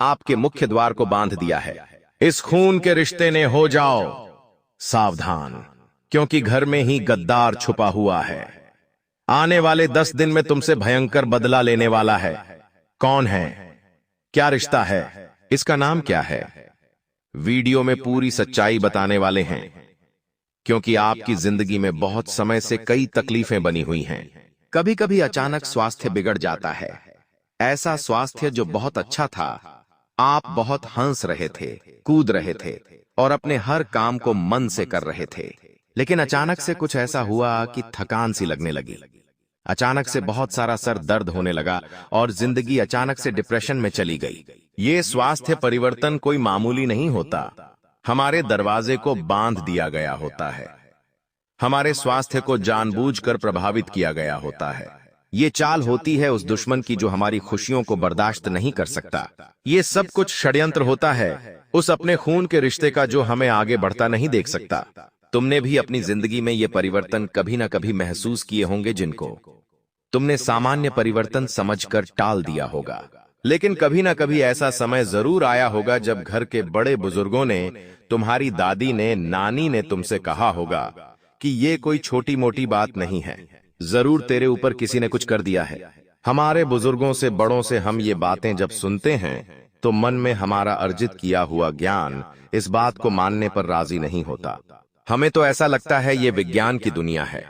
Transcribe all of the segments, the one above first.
आपके मुख्य द्वार को बांध दिया है। इस खून के रिश्ते ने हो जाओ सावधान, क्योंकि घर में ही गद्दार छुपा हुआ है। आने वाले 10 दिन में तुमसे भयंकर बदला लेने वाला है। कौन है, क्या रिश्ता है, इसका नाम क्या है? वीडियो में पूरी सच्चाई बताने वाले हैं, क्योंकि आपकी जिंदगी में बहुत समय से कई तकलीफें बनी हुई हैं। कभी कभी अचानक स्वास्थ्य बिगड़ जाता है, ऐसा स्वास्थ्य जो बहुत अच्छा था। आप बहुत हंस रहे थे, कूद रहे थे और अपने हर काम को मन से कर रहे थे, लेकिन अचानक से कुछ ऐसा हुआ कि थकान सी लगने लगी। अचानक से बहुत सारा सर दर्द होने लगा और जिंदगी अचानक से डिप्रेशन में चली गई। ये स्वास्थ्य परिवर्तन कोई मामूली नहीं होता। हमारे दरवाजे को बांध दिया गया होता है, हमारे स्वास्थ्य को जानबूझकर प्रभावित किया गया होता है। ये चाल होती है उस दुश्मन की जो हमारी खुशियों को बर्दाश्त नहीं कर सकता। ये सब कुछ षड्यंत्र होता है उस अपने खून के रिश्ते का जो हमें आगे बढ़ता नहीं देख सकता। तुमने भी अपनी जिंदगी में ये परिवर्तन कभी ना कभी महसूस किए होंगे, जिनको तुमने सामान्य परिवर्तन समझकर टाल दिया होगा। लेकिन कभी ना कभी ऐसा समय जरूर आया होगा जब घर के बड़े बुजुर्गों ने, तुम्हारी दादी ने, नानी ने तुमसे कहा होगा कि ये कोई छोटी मोटी बात नहीं है, जरूर तेरे ऊपर किसी ने कुछ कर दिया है। हमारे बुजुर्गों से, बड़ों से हम ये बातें जब सुनते हैं तो मन में हमारा अर्जित किया हुआ ज्ञान इस बात को मानने पर राजी नहीं होता। हमें तो ऐसा लगता है ये विज्ञान की दुनिया है,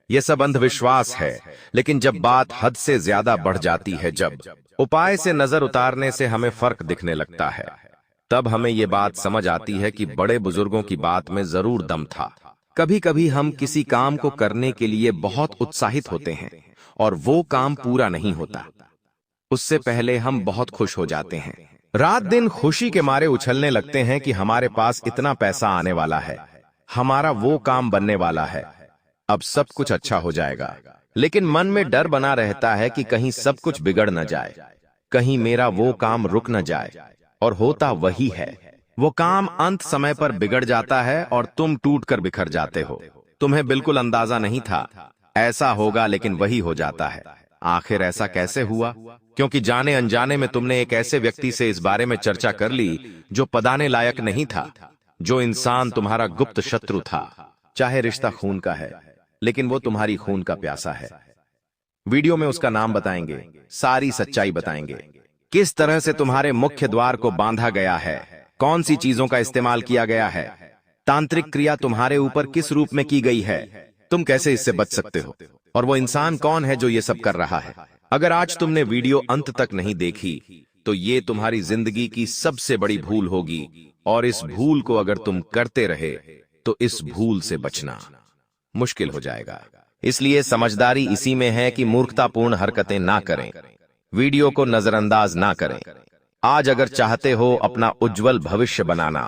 ये सब अंधविश्वास है। लेकिन जब बात हद से ज्यादा बढ़ जाती है, जब उपाय से नजर उतारने से हमें फर्क दिखने लगता है, तब हमें ये बात समझ आती है कि बड़े बुजुर्गों की बात में जरूर दम था। कभी कभी हम किसी काम को करने के लिए बहुत उत्साहित होते हैं और वो काम पूरा नहीं होता। उससे पहले हम बहुत खुश हो जाते हैं, रात दिन खुशी के मारे उछलने लगते हैं कि हमारे पास इतना पैसा आने वाला है, हमारा वो काम बनने वाला है, अब सब कुछ अच्छा हो जाएगा। लेकिन मन में डर बना रहता है कि कहीं सब कुछ बिगड़ न जाए, कहीं मेरा वो काम रुक न जाए। और होता वही है, वो काम अंत समय पर बिगड़ जाता है और तुम टूटकर बिखर जाते हो। तुम्हें बिल्कुल अंदाजा नहीं था ऐसा होगा, लेकिन वही हो जाता है। आखिर ऐसा कैसे हुआ? क्योंकि जाने अनजाने में तुमने एक ऐसे व्यक्ति से इस बारे में चर्चा कर ली जो पदाने लायक नहीं था, जो इंसान तुम्हारा गुप्त शत्रु था। चाहे रिश्ता खून का है, लेकिन वो तुम्हारी खून का प्यासा है। वीडियो में उसका नाम बताएंगे, सारी सच्चाई बताएंगे, किस तरह से तुम्हारे मुख्य द्वार को बांधा गया है, कौन सी चीजों का इस्तेमाल किया गया है, तांत्रिक क्रिया तुम्हारे ऊपर किस रूप में की गई है, तुम कैसे इससे बच सकते हो, और वो इंसान कौन है जो ये सब कर रहा है। अगर आज तुमने वीडियो अंत तक नहीं देखी तो ये तुम्हारी जिंदगी की सबसे बड़ी भूल होगी, और इस भूल को अगर तुम करते रहे तो इस भूल से बचना मुश्किल हो जाएगा। इसलिए समझदारी इसी में है कि मूर्खतापूर्ण हरकतें ना करें, वीडियो को नजरअंदाज ना करें। आज अगर चाहते हो अपना उज्जवल भविष्य बनाना,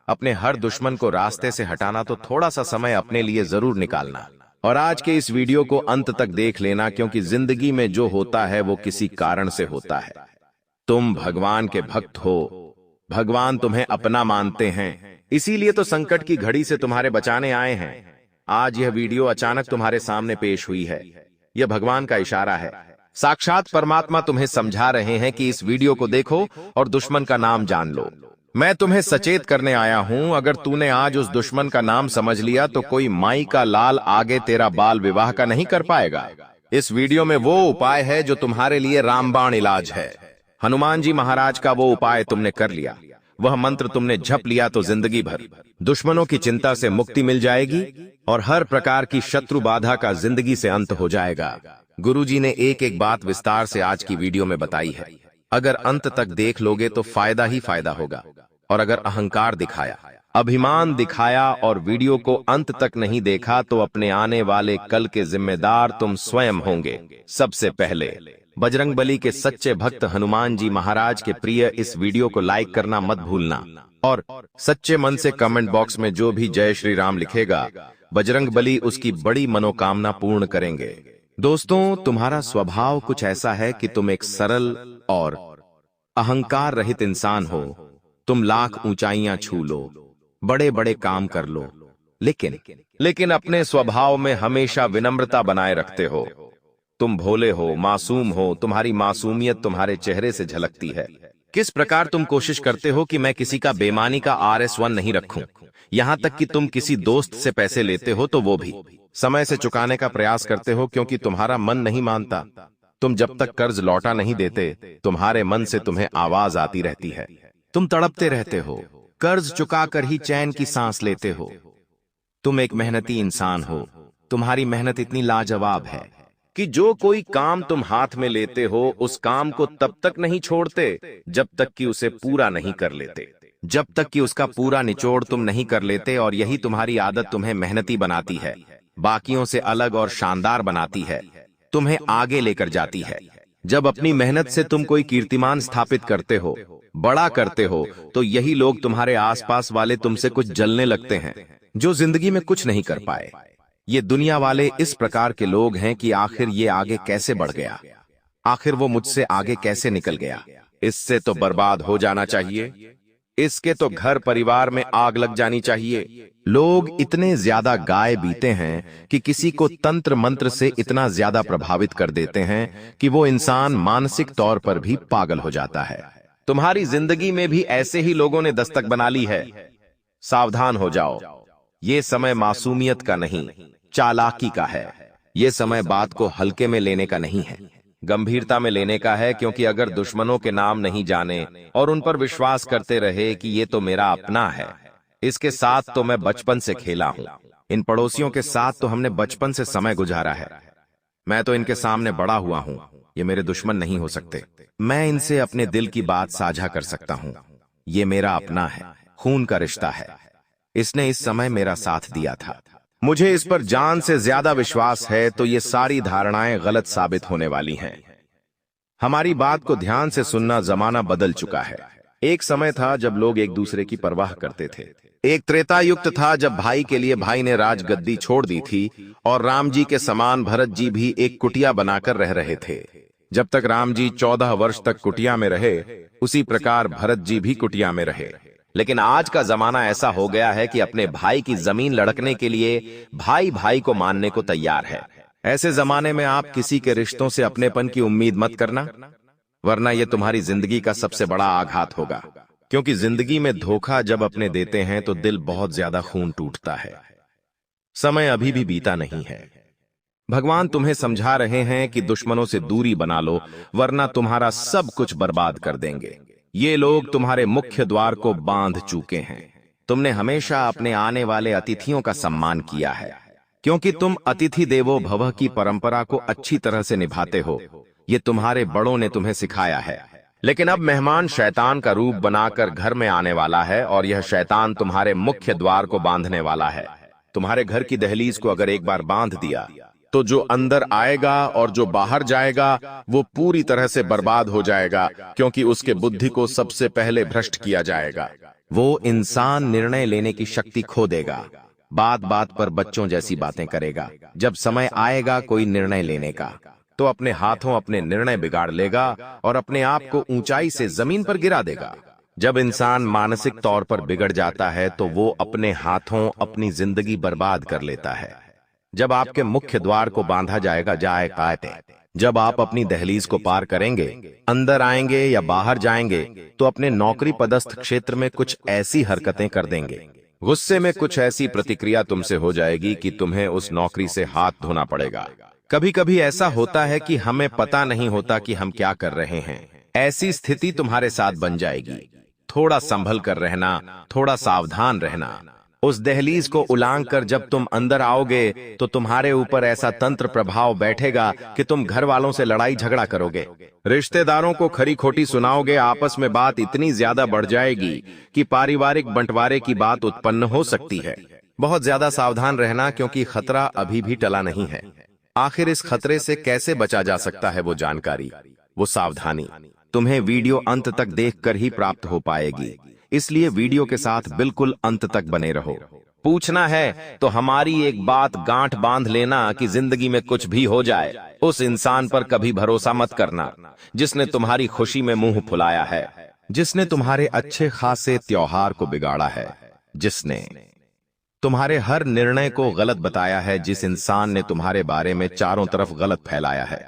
अपने हर दुश्मन को रास्ते से हटाना, तो थोड़ा सा समय अपने लिए जरूर निकालना। और आज के इस वीडियो को अंत तक देख लेना, क्योंकि जिंदगी में जो होता है वो किसी कारण से होता है। तुम भगवान के भक्त हो, भगवान तुम्हें अपना मानते हैं, इसीलिए तो संकट की घड़ी से तुम्हारे बचाने आए हैं। आज यह वीडियो अचानक तुम्हारे सामने पेश हुई है, यह भगवान का इशारा है। साक्षात परमात्मा तुम्हें समझा रहे हैं कि इस वीडियो को देखो और दुश्मन का नाम जान लो। मैं तुम्हें सचेत करने आया हूं, अगर तूने आज उस दुश्मन का नाम समझ लिया तो कोई माई का लाल आगे तेरा बाल विवाह का नहीं कर पाएगा। इस वीडियो में वो उपाय है जो तुम्हारे लिए रामबाण इलाज है। हनुमान जी महाराज का वो उपाय तुमने कर लिया, वह मंत्र तुमने जप लिया तो जिंदगी भर दुश्मनों की चिंता से मुक्ति मिल जाएगी और हर प्रकार की शत्रु बाधा का जिंदगी से अंत हो जाएगा। गुरुजी ने एक एक बात विस्तार से आज की वीडियो में बताई है। अगर अंत तक देख लोगे तो फायदा ही फायदा होगा। और अगर अहंकार दिखाया, अभिमान दिखाया और वीडियो को अंत तक नहीं देखा तो अपने आने वाले कल के जिम्मेदार तुम स्वयं होंगे। सबसे पहले बजरंगबली के सच्चे भक्त हनुमान जी महाराज के प्रिय इस वीडियो को लाइक करना मत भूलना, और सच्चे मन से कमेंट बॉक्स में जो भी जय श्री राम लिखेगा, बजरंगबली उसकी बड़ी मनोकामना पूर्ण करेंगे। दोस्तों, तुम्हारा स्वभाव कुछ ऐसा है कि तुम एक सरल और अहंकार रहित इंसान हो। तुम लाख ऊंचाइयां छू लो, बड़े बड़े काम कर लो, लेकिन अपने स्वभाव में हमेशा विनम्रता बनाए रखते हो। तुम भोले हो, मासूम हो, तुम्हारी मासूमियत तुम्हारे चेहरे से झलकती है। किस प्रकार तुम कोशिश करते हो कि मैं किसी का बेईमानी का RS1 नहीं रखूं, यहां तक कि तुम किसी दोस्त से पैसे लेते हो तो वो भी समय से चुकाने का प्रयास करते हो क्योंकि तुम्हारा मन नहीं मानता। तुम जब तक कर्ज लौटा नहीं देते, तुम्हारे मन से तुम्हें आवाज आती रहती है। तुम तड़पते रहते हो, कर्ज चुकाकर ही चैन की सांस लेते हो। तुम एक मेहनती इंसान हो, तुम्हारी मेहनत इतनी लाजवाब है कि जो कोई काम तुम हाथ में लेते हो उस काम को तब तक नहीं छोड़ते जब तक कि उसे पूरा नहीं कर लेते, जब तक कि उसका पूरा निचोड़ तुम नहीं कर लेते। और यही तुम्हारी आदत तुम्हें मेहनती बनाती है, बाकियों से अलग और शानदार बनाती है, तुम्हें आगे लेकर जाती है। जब अपनी मेहनत से तुम कोई कीर्तिमान स्थापित करते हो, बड़ा करते हो, तो यही लोग तुम्हारे आसपास वाले तुमसे कुछ जलने लगते हैं जो जिंदगी में कुछ नहीं कर पाए। ये दुनिया वाले इस प्रकार के लोग हैं कि आखिर ये आगे कैसे बढ़ गया, आखिर वो मुझसे आगे कैसे निकल गया, इससे तो बर्बाद हो जाना चाहिए, इसके तो घर परिवार में आग लग जानी चाहिए। लोग इतने ज्यादा गाए बीते हैं कि किसी को तंत्र मंत्र से इतना ज्यादा प्रभावित कर देते हैं कि वो इंसान मानसिक तौर पर भी पागल हो जाता है। तुम्हारी जिंदगी में भी ऐसे ही लोगों ने दस्तक बना ली है। सावधान हो जाओ, ये समय मासूमियत का नहीं, चालाकी का है। ये समय बात को हल्के में लेने का नहीं है, गंभीरता में लेने का है। क्योंकि अगर दुश्मनों के नाम नहीं जाने और उन पर विश्वास करते रहे कि ये तो मेरा अपना है, इसके साथ तो मैं बचपन से खेला हूं, इन पड़ोसियों के साथ तो हमने बचपन से समय गुजारा है, मैं तो इनके सामने बड़ा हुआ हूं, ये मेरे दुश्मन नहीं हो सकते, मैं इनसे अपने दिल की बात साझा कर सकता हूं, ये मेरा अपना है, खून का रिश्ता है, इसने इस समय मेरा साथ दिया था, मुझे इस पर जान से ज्यादा विश्वास है। तो ये सारी धारणाएं गलत साबित होने वाली हैं। हमारी बात को ध्यान से सुनना, जमाना बदल चुका है। एक समय था जब लोग एक दूसरे की परवाह करते थे। एक त्रेता युग था जब भाई के लिए भाई ने राजगद्दी छोड़ दी थी और राम जी के समान भरत जी भी एक कुटिया बनाकर रह रहे थे। जब तक राम जी 14 वर्ष तक कुटिया में रहे, उसी प्रकार भरत जी भी कुटिया में रहे। लेकिन आज का जमाना ऐसा हो गया है कि अपने भाई की जमीन लड़कने के लिए भाई भाई को मानने को तैयार है। ऐसे जमाने में आप किसी के रिश्तों से अपनेपन की उम्मीद मत करना, वरना यह तुम्हारी जिंदगी का सबसे बड़ा आघात होगा। क्योंकि जिंदगी में धोखा जब अपने देते हैं तो दिल बहुत ज्यादा खून टूटता है। समय अभी भी बीता नहीं है। भगवान तुम्हें समझा रहे हैं कि दुश्मनों से दूरी बना लो, वरना तुम्हारा सब कुछ बर्बाद कर देंगे। ये लोग तुम्हारे मुख्य द्वार को बांध चुके हैं। तुमने हमेशा अपने आने वाले अतिथियों का सम्मान किया है, क्योंकि तुम अतिथि देवो भव की परंपरा को अच्छी तरह से निभाते हो। ये तुम्हारे बड़ों ने तुम्हें सिखाया है। लेकिन अब मेहमान शैतान का रूप बनाकर घर में आने वाला है और यह शैतान तुम्हारे मुख्य द्वार को बांधने वाला है। तुम्हारे घर की दहलीज को अगर एक बार बांध दिया तो जो अंदर आएगा और जो बाहर जाएगा वो पूरी तरह से बर्बाद हो जाएगा, क्योंकि उसके बुद्धि को सबसे पहले भ्रष्ट किया जाएगा। वो इंसान निर्णय लेने की शक्ति खो देगा, बात बात पर बच्चों जैसी बातें करेगा। जब समय आएगा कोई निर्णय लेने का, तो अपने हाथों अपने निर्णय बिगाड़ लेगा और अपने आप को ऊंचाई से जमीन पर गिरा देगा। जब इंसान मानसिक तौर पर बिगड़ जाता है तो वो अपने हाथों अपनी जिंदगी बर्बाद कर लेता है। जब आपके मुख्य द्वार को बांधा जाएगा जब आप अपनी दहलीज को पार करेंगे, अंदर आएंगे या बाहर जाएंगे, तो अपने नौकरी पदस्थ क्षेत्र में कुछ ऐसी हरकतें कर देंगे, गुस्से में कुछ ऐसी प्रतिक्रिया तुमसे हो जाएगी कि तुम्हें उस नौकरी से हाथ धोना पड़ेगा। कभी कभी ऐसा होता है कि हमें पता नहीं होता कि हम क्या कर रहे हैं। ऐसी स्थिति तुम्हारे साथ बन जाएगी। थोड़ा संभल कर रहना, थोड़ा सावधान रहना। उस दहलीज को उलांग कर जब तुम अंदर आओगे तो तुम्हारे ऊपर ऐसा तंत्र प्रभाव बैठेगा कि तुम घर वालों से लड़ाई झगड़ा करोगे, रिश्तेदारों को खरी खोटी सुनाओगे, आपस में बात इतनी ज्यादा बढ़ जाएगी कि पारिवारिक बंटवारे की बात उत्पन्न हो सकती है। बहुत ज्यादा सावधान रहना, क्योंकि खतरा अभी भी टला नहीं है। आखिर इस खतरे से कैसे बचा जा सकता है, वो जानकारी, वो सावधानी तुम्हें वीडियो अंत तक देखकर ही प्राप्त हो पाएगी। इसलिए वीडियो के साथ बिल्कुल अंत तक बने रहो। पूछना है तो हमारी एक बात गांठ बांध लेना कि जिंदगी में कुछ भी हो जाए, उस इंसान पर कभी भरोसा मत करना जिसने तुम्हारी खुशी में मुंह फुलाया है, जिसने तुम्हारे अच्छे खासे त्योहार को बिगाड़ा है, जिसने तुम्हारे हर निर्णय को गलत बताया है, जिस इंसान ने तुम्हारे बारे में चारों तरफ गलत फैलाया है।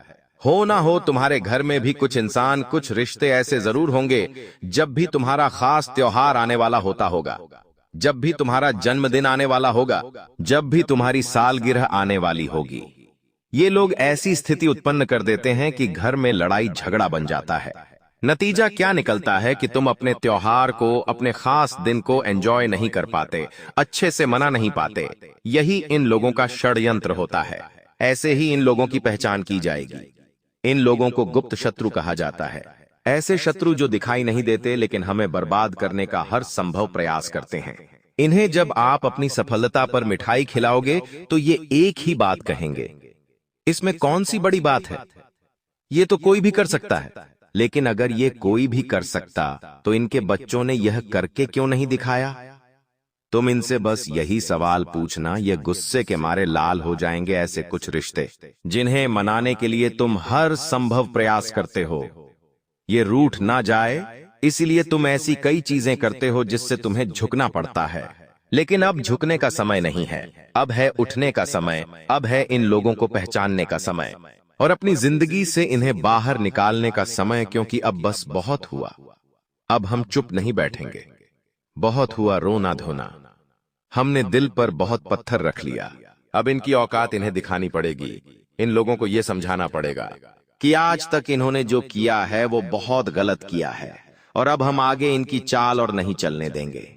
हो ना हो तुम्हारे घर में भी कुछ इंसान, कुछ रिश्ते ऐसे जरूर होंगे जब भी तुम्हारा खास त्योहार आने वाला होता होगा, जब भी तुम्हारा जन्मदिन आने वाला होगा, जब भी तुम्हारी सालगिरह आने वाली होगी। ये लोग ऐसी स्थिति उत्पन्न कर देते हैं कि घर में लड़ाई झगड़ा बन जाता है। नतीजा क्या निकलता है कि तुम अपने त्योहार को, अपने खास दिन को एंजॉय नहीं कर पाते, अच्छे से मना नहीं पाते। यही इन लोगों का षड्यंत्र होता है। ऐसे ही इन लोगों की पहचान की जाएगी। इन लोगों को गुप्त शत्रु कहा जाता है। ऐसे शत्रु जो दिखाई नहीं देते लेकिन हमें बर्बाद करने का हर संभव प्रयास करते हैं। इन्हें जब आप अपनी सफलता पर मिठाई खिलाओगे तो ये एक ही बात कहेंगे, इसमें कौन सी बड़ी बात है, ये तो कोई भी कर सकता है। लेकिन अगर ये कोई भी कर सकता तो इनके बच्चों ने यह करके क्यों नहीं दिखाया? तुम इनसे बस यही सवाल पूछना, ये गुस्से के मारे लाल हो जाएंगे। ऐसे कुछ रिश्ते जिन्हें मनाने के लिए तुम हर संभव प्रयास करते हो, ये रूठ ना जाए, इसलिए तुम ऐसी कई चीजें करते हो जिससे तुम्हें झुकना पड़ता है। लेकिन अब झुकने का समय नहीं है, अब है उठने का समय। अब है इन लोगों को पहचानने का समय और अपनी जिंदगी से इन्हें बाहर निकालने का समय, क्योंकि अब बस बहुत हुआ। अब हम चुप नहीं बैठेंगे। बहुत हुआ रोना धोना, हमने दिल पर बहुत पत्थर रख लिया। अब इनकी औकात इन्हें दिखानी पड़ेगी। इन लोगों को यह समझाना पड़ेगा कि आज तक इन्होंने जो किया है वो बहुत गलत किया है और अब हम आगे इनकी चाल और नहीं चलने देंगे।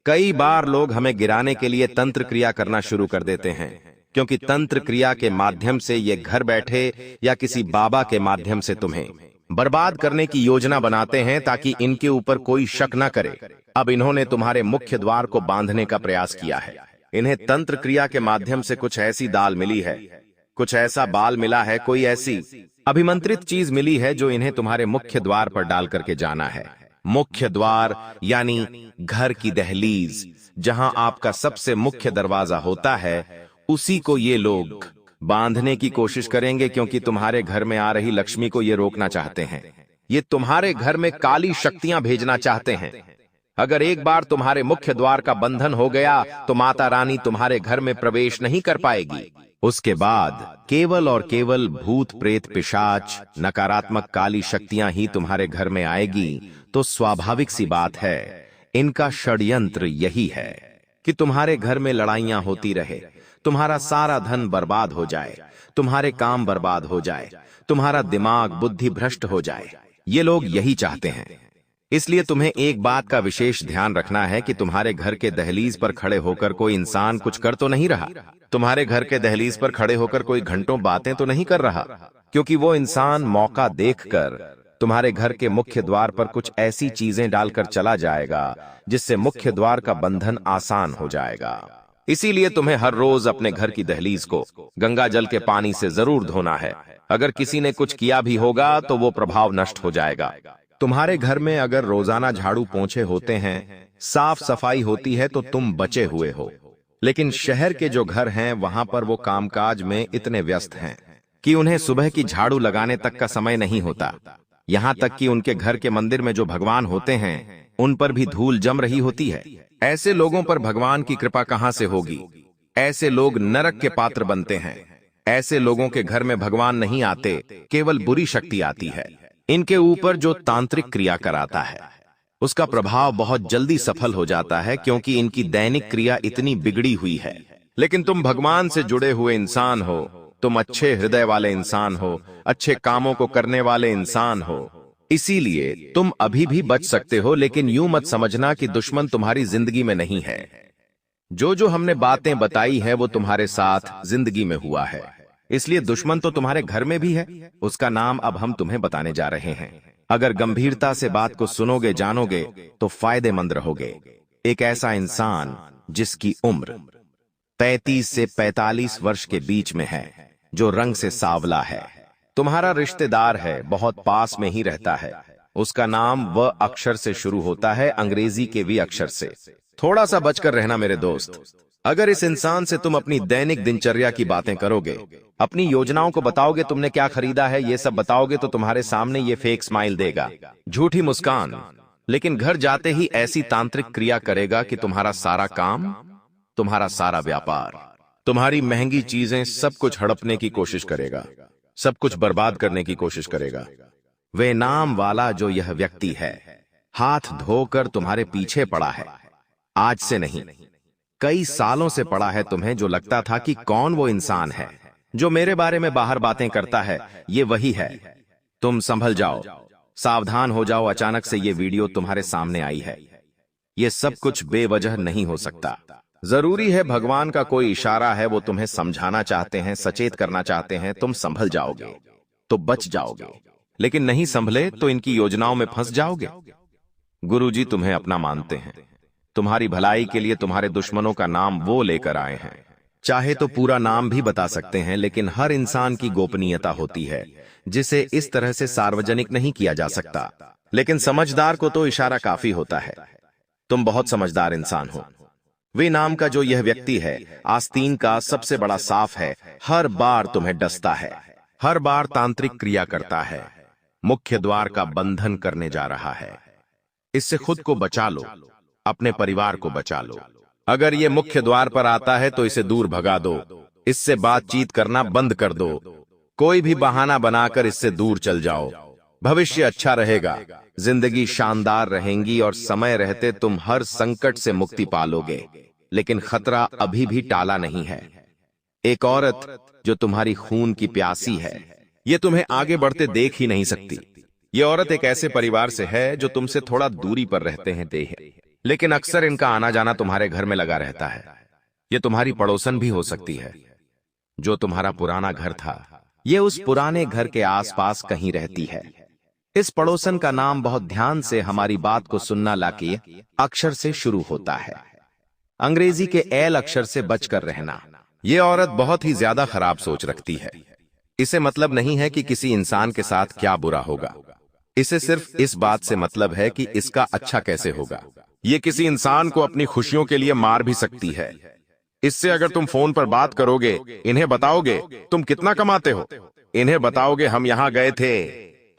कई बार लोग हमें गिराने के लिए तंत्र क्रिया करना शुरू कर देते हैं, क्योंकि तंत्र क्रिया के माध्यम से ये घर बैठे या किसी बाबा के माध्यम से तुम्हें बर्बाद करने की योजना बनाते हैं ताकि इनके ऊपर कोई शक न करे। अब इन्होंने तुम्हारे मुख्य द्वार को बांधने का प्रयास किया है। इन्हें तंत्र क्रिया के माध्यम से कुछ ऐसी दाल मिली है, कुछ ऐसा बाल मिला है, कोई ऐसी अभिमंत्रित चीज मिली है जो इन्हें तुम्हारे मुख्य द्वार पर डाल करके जाना है। मुख्य द्वार यानी घर की दहलीज, जहां आपका सबसे मुख्य दरवाजा होता है, उसी को ये लोग बांधने की कोशिश करेंगे, क्योंकि तुम्हारे घर में आ रही लक्ष्मी को ये रोकना चाहते हैं। ये तुम्हारे घर में काली शक्तियां भेजना चाहते हैं। अगर एक बार तुम्हारे मुख्य द्वार का बंधन हो गया तो माता रानी तुम्हारे घर में प्रवेश नहीं कर पाएगी। उसके बाद केवल और केवल भूत प्रेत पिशाच नकारात्मक काली शक्तियां ही तुम्हारे घर में आएगी। तो स्वाभाविक सी बात है, इनका षड्यंत्र यही है कि तुम्हारे घर में लड़ाइयां होती रहे, तुम्हारा सारा धन बर्बाद हो जाए, तुम्हारे काम बर्बाद हो जाए, तुम्हारा दिमाग बुद्धि भ्रष्ट हो जाए। ये लोग यही चाहते हैं। इसलिए तुम्हें एक बात का विशेष ध्यान रखना है कि तुम्हारे घर के दहलीज पर खड़े होकर कोई इंसान कुछ कर तो नहीं रहा। तुम्हारे घर के दहलीज पर खड़े होकर कोई घंटों बातें तो नहीं कर रहा, क्योंकि वो इंसान मौका देखकर तुम्हारे घर के मुख्य द्वार पर कुछ ऐसी चीजें डालकर चला जाएगा जिससे मुख्य द्वार का बंधन आसान हो जाएगा। इसीलिए तुम्हें हर रोज अपने घर की दहलीज को गंगा जल के पानी से जरूर धोना है। अगर किसी ने कुछ किया भी होगा तो वो प्रभाव नष्ट हो जाएगा। तुम्हारे घर में अगर रोजाना झाड़ू पोंछे होते हैं, साफ सफाई होती है, तो तुम बचे हुए हो। लेकिन शहर के जो घर हैं वहां पर वो कामकाज में इतने व्यस्त हैं कि उन्हें सुबह की झाड़ू लगाने तक का समय नहीं होता। यहां तक कि उनके घर के मंदिर में जो भगवान होते हैं उन पर भी धूल जम रही होती है। ऐसे लोगों पर भगवान की कृपा कहां से होगी? ऐसे लोग नरक के पात्र बनते हैं। ऐसे लोगों के घर में भगवान नहीं आते, केवल बुरी शक्ति आती है। इनके ऊपर जो तांत्रिक क्रिया कराता है उसका प्रभाव बहुत जल्दी सफल हो जाता है, क्योंकि इनकी दैनिक क्रिया इतनी बिगड़ी हुई है। लेकिन तुम भगवान से जुड़े हुए इंसान हो, तुम अच्छे हृदय वाले इंसान हो, अच्छे कामों को करने वाले इंसान हो, इसीलिए तुम अभी भी बच सकते हो। लेकिन यूं मत समझना कि दुश्मन तुम्हारी जिंदगी में नहीं है। जो हमने बातें बताई है वो तुम्हारे साथ जिंदगी में हुआ है, इसलिए दुश्मन तो तुम्हारे घर में भी है। उसका नाम अब हम तुम्हें बताने जा रहे हैं। अगर गंभीरता से बात को सुनोगे, जानोगे तो फायदेमंद रहोगे। एक ऐसा इंसान जिसकी उम्र 35 से 45 वर्ष के बीच में है, जो रंग से सांवला है, तुम्हारा रिश्तेदार है, बहुत पास में ही रहता है। उसका नाम व अक्षर से शुरू होता है, अंग्रेजी के वी अक्षर से। थोड़ा सा बचकर रहना मेरे दोस्त। अगर इस इंसान से तुम अपनी दैनिक दिनचर्या की बातें करोगे, अपनी योजनाओं को बताओगे, तुमने क्या खरीदा है ये सब बताओगे, तो तुम्हारे सामने ये फेक स्माइल देगा, झूठी मुस्कान, लेकिन घर जाते ही ऐसी तांत्रिक क्रिया करेगा कि तुम्हारा सारा काम, तुम्हारा सारा व्यापार, तुम्हारी महंगी चीजें सब कुछ हड़पने की कोशिश करेगा। सब कुछ बर्बाद करने की कोशिश करेगा। वे नाम वाला जो यह व्यक्ति है, हाथ धोकर तुम्हारे पीछे पड़ा है। आज से नहीं, कई सालों से पड़ा है तुम्हें, जो लगता था कि कौन वो इंसान है जो मेरे बारे में बाहर बातें करता है, ये वही है। तुम संभल जाओ, सावधान हो जाओ। अचानक से ये वीडियो तुम्हारे सामने आई है। ये सब कुछ बेवजह नहीं हो सकता। जरूरी है भगवान का कोई इशारा है, वो तुम्हें समझाना चाहते हैं, सचेत करना चाहते हैं। तुम संभल जाओगे तो बच जाओगे, लेकिन नहीं संभले तो इनकी योजनाओं में फंस जाओगे। गुरुजी तुम्हें अपना मानते हैं। तुम्हारी भलाई के लिए तुम्हारे दुश्मनों का नाम वो लेकर आए हैं। चाहे तो पूरा नाम भी बता सकते हैं, लेकिन हर इंसान की गोपनीयता होती है जिसे इस तरह से सार्वजनिक नहीं किया जा सकता। लेकिन समझदार को तो इशारा काफी होता है। तुम बहुत समझदार इंसान हो। वे नाम का जो यह व्यक्ति है, आस्तीन का सबसे बड़ा साफ है। हर बार तुम्हें डसता है, हर बार तांत्रिक क्रिया करता है, मुख्य द्वार का बंधन करने जा रहा है। इससे खुद को बचा लो, अपने परिवार को बचा लो। अगर ये मुख्य द्वार पर आता है तो इसे दूर भगा दो। इससे बातचीत करना बंद कर दो। कोई भी बहाना बनाकर इससे दूर चल जाओ। भविष्य अच्छा रहेगा, जिंदगी शानदार रहेंगी और समय रहते तुम हर संकट से मुक्ति पालोगे। लेकिन खतरा अभी भी टाला नहीं है। एक औरत जो तुम्हारी खून की प्यासी है, ये तुम्हें आगे बढ़ते देख ही नहीं सकती। ये औरत एक ऐसे परिवार से है जो तुमसे थोड़ा दूरी पर रहते हैं, लेकिन अक्सर इनका आना जाना तुम्हारे घर में लगा रहता है। ये तुम्हारी पड़ोसन भी हो सकती है। जो तुम्हारा पुराना घर था, ये उस पुराने घर के आसपास कहीं रहती है। इस पड़ोसन का नाम बहुत ध्यान से हमारी बात को सुनना लाके अक्षर से शुरू होता है। अंग्रेजी के एल अक्षर से बचकर रहना। ये औरत बहुत ही ज्यादा खराब सोच रखती है। इसे मतलब नहीं है कि किसी इंसान के साथ क्या बुरा होगा। इसे सिर्फ इस बात से मतलब है कि इसका अच्छा कैसे होगा। ये किसी इंसान को अपनी खुशियों के लिए मार भी सकती है। इससे अगर तुम फोन पर बात करोगे, इन्हें बताओगे तुम कितना कमाते हो, इन्हें बताओगे हम यहां गए थे,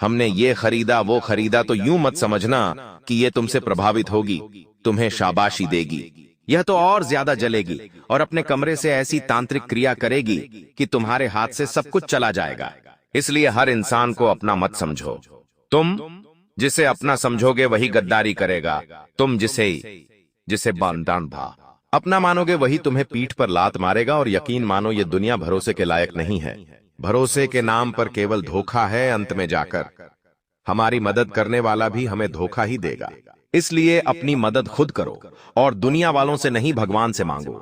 हमने ये खरीदा वो खरीदा, तो यूं मत समझना कि ये तुमसे प्रभावित होगी, तुम्हें शाबाशी देगी। यह तो और ज्यादा जलेगी और अपने कमरे से ऐसी तांत्रिक क्रिया करेगी कि तुम्हारे हाथ से सब कुछ चला जाएगा। इसलिए हर इंसान को अपना मत समझो। तुम जिसे अपना समझोगे वही गद्दारी करेगा। तुम जिसे बांदान भा अपना मानोगे वही तुम्हें पीठ पर लात मारेगा। और यकीन मानो, ये दुनिया भरोसे के लायक नहीं है। भरोसे के नाम पर केवल धोखा है। अंत में जाकर हमारी मदद करने वाला भी हमें धोखा ही देगा। इसलिए अपनी मदद खुद करो और दुनिया वालों से नहीं, भगवान से मांगो।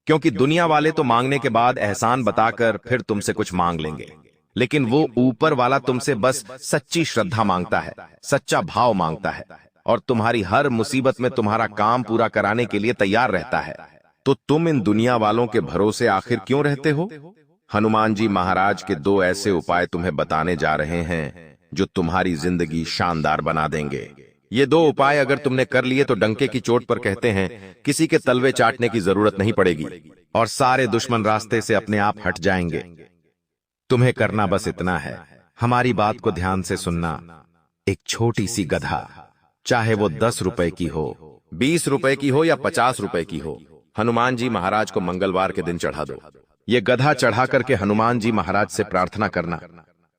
क्योंकि दुनिया वाले तो मांगने के बाद एहसान बताकर फिर तुमसे कुछ मांग लेंगे, लेकिन वो ऊपर वाला तुमसे बस सच्ची श्रद्धा मांगता है, सच्चा भाव मांगता है, और तुम्हारी हर मुसीबत में तुम्हारा काम पूरा कराने के लिए तैयार रहता है। तो तुम इन दुनिया वालों के भरोसे आखिर क्यों रहते हो? हनुमान जी महाराज के 2 ऐसे उपाय तुम्हें बताने जा रहे हैं जो तुम्हारी जिंदगी शानदार बना देंगे। ये 2 उपाय अगर तुमने कर लिए तो डंके की चोट पर कहते हैं किसी के तलवे चाटने की जरूरत नहीं पड़ेगी और सारे दुश्मन रास्ते से अपने आप हट जाएंगे। तुम्हें करना बस इतना है, हमारी बात को ध्यान से सुनना। एक छोटी सी गधा, चाहे वो 10 रुपए की हो, 20 रुपए की हो या 50 रुपए की हो, हनुमान जी महाराज को मंगलवार के दिन चढ़ा दो। ये गधा चढ़ा करके हनुमान जी महाराज से प्रार्थना करना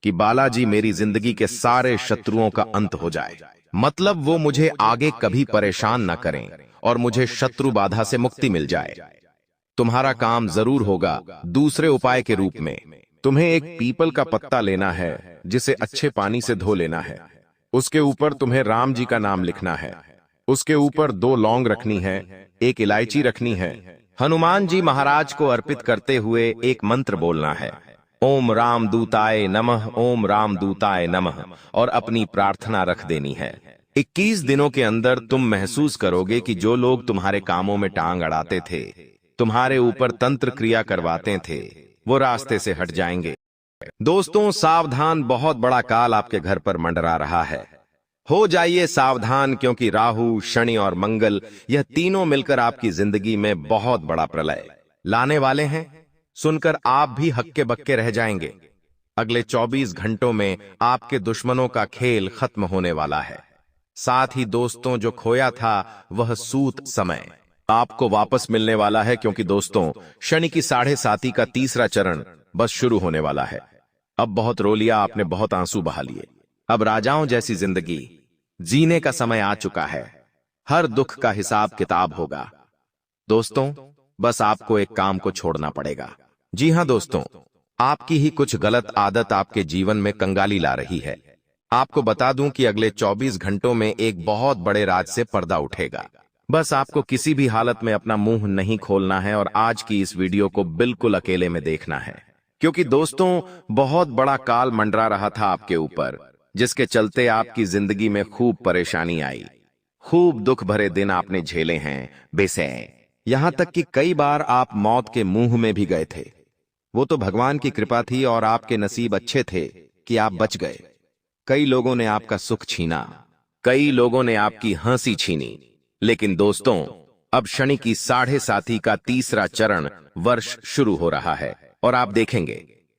कि बालाजी मेरी जिंदगी के सारे शत्रुओं का अंत हो जाए। मतलब वो मुझे आगे कभी परेशान न करें और मुझे शत्रु बाधा से मुक्ति मिल जाए। तुम्हारा काम जरूर होगा। दूसरे उपाय के रूप में तुम्हें एक पीपल का पत्ता लेना है, जिसे अच्छे पानी से धो लेना है। उसके ऊपर तुम्हें राम जी का नाम लिखना है। उसके ऊपर 2 लौंग रखनी है, 1 इलायची रखनी है। हनुमान जी महाराज को अर्पित करते हुए एक मंत्र बोलना है, ओम रामदूताय नमः, ओम रामदूताय नमः, और अपनी प्रार्थना रख देनी है। 21 दिनों के अंदर तुम महसूस करोगे कि जो लोग तुम्हारे कामों में टांग अड़ाते थे, तुम्हारे ऊपर तंत्र क्रिया करवाते थे, वो रास्ते से हट जाएंगे। दोस्तों सावधान, बहुत बड़ा काल आपके घर पर मंडरा रहा है। हो जाइए सावधान, क्योंकि राहु, शनि और मंगल, यह तीनों मिलकर आपकी जिंदगी में बहुत बड़ा प्रलय लाने वाले हैं। सुनकर आप भी हक्के बक्के रह जाएंगे। अगले 24 घंटों में आपके दुश्मनों का खेल खत्म होने वाला है। साथ ही दोस्तों, जो खोया था वह सूत समय आपको वापस मिलने वाला है, क्योंकि दोस्तों शनि की 7.5 का तीसरा चरण बस शुरू होने वाला है। अब बहुत रो लिया आपने, बहुत आंसू बहा लिए। अब राजाओं जैसी जिंदगी जीने का समय आ चुका है। हर दुख का हिसाब किताब होगा। दोस्तों, बस आपको एक काम को छोड़ना पड़ेगा। जी हां दोस्तों, आपकी ही कुछ गलत आदत आपके जीवन में कंगाली ला रही है। आपको बता दूं कि अगले 24 घंटों में एक बहुत बड़े राज से पर्दा उठेगा। बस आपको किसी भी हालत में अपना मुंह नहीं खोलना है और आज की इस वीडियो को बिल्कुल अकेले में देखना है, क्योंकि दोस्तों बहुत बड़ा काल मंडरा रहा था आपके ऊपर, जिसके चलते आपकी जिंदगी में खूब परेशानी आई। खूब दुख भरे दिन आपने झेले हैं, बेसै यहां तक कि कई बार आप मौत के मुंह में भी गए थे। वो तो भगवान की कृपा थी और आपके नसीब अच्छे थे कि आप बच गए। कई लोगों ने आपका सुख छीना, कई लोगों ने आपकी हंसी छीनी, लेकिन दोस्तों अब शनि की 7.5 का तीसरा चरण वर्ष शुरू हो रहा है और आप देखेंगे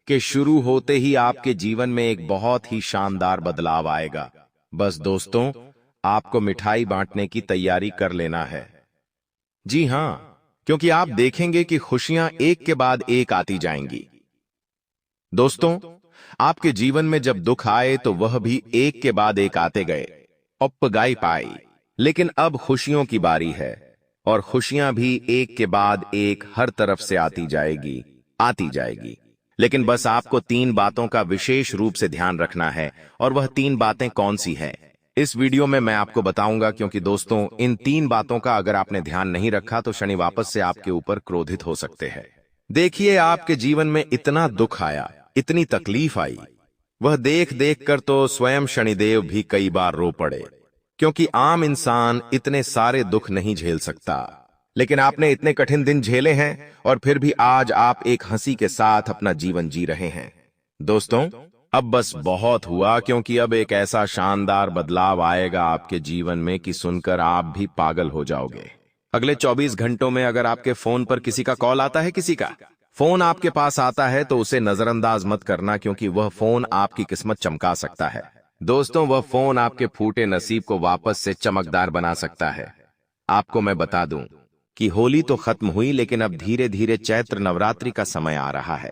कि शुरू होते ही आपके जीवन में एक बहुत ही शानदार बदलाव आएगा। बस दोस्तों, आपको मिठाई बांटने की तैयारी कर लेना है। जी हां, क्योंकि आप देखेंगे कि खुशियां एक के बाद एक आती जाएंगी। दोस्तों, आपके जीवन में जब दुख आए तो वह भी एक के बाद एक आते गए, गाई पाई। लेकिन अब खुशियों की बारी है और खुशियां भी एक के बाद एक हर तरफ से आती जाएगी। लेकिन बस आपको 3 बातों का विशेष रूप से ध्यान रखना है, और वह 3 बातें कौन सी है इस वीडियो में मैं आपको बताऊंगा, क्योंकि दोस्तों इन 3 बातों का अगर आपने ध्यान नहीं रखा तो शनि वापस से आपके ऊपर क्रोधित हो सकते हैं। देखिए, आपके जीवन में इतना दुख आया, इतनी तकलीफ आई, वह देख देख कर तो स्वयं शनिदेव भी कई बार रो पड़े, क्योंकि आम इंसान इतने सारे दुख नहीं झेल सकता। लेकिन आपने इतने कठिन दिन झेले हैं और फिर भी आज आप एक हंसी के साथ अपना जीवन जी रहे हैं। दोस्तों, अब बस बहुत हुआ, क्योंकि अब एक ऐसा शानदार बदलाव आएगा आपके जीवन में कि सुनकर आप भी पागल हो जाओगे। अगले 24 घंटों में अगर आपके फोन पर किसी का कॉल आता है, किसी का फोन आपके पास आता है, तो उसे नजरअंदाज मत करना, क्योंकि वह फोन आपकी किस्मत चमका सकता है। दोस्तों, वह फोन आपके फूटे नसीब को वापस से चमकदार बना सकता है। आपको मैं बता दूं कि होली तो खत्म हुई, लेकिन अब धीरे धीरे चैत्र नवरात्रि का समय आ रहा है।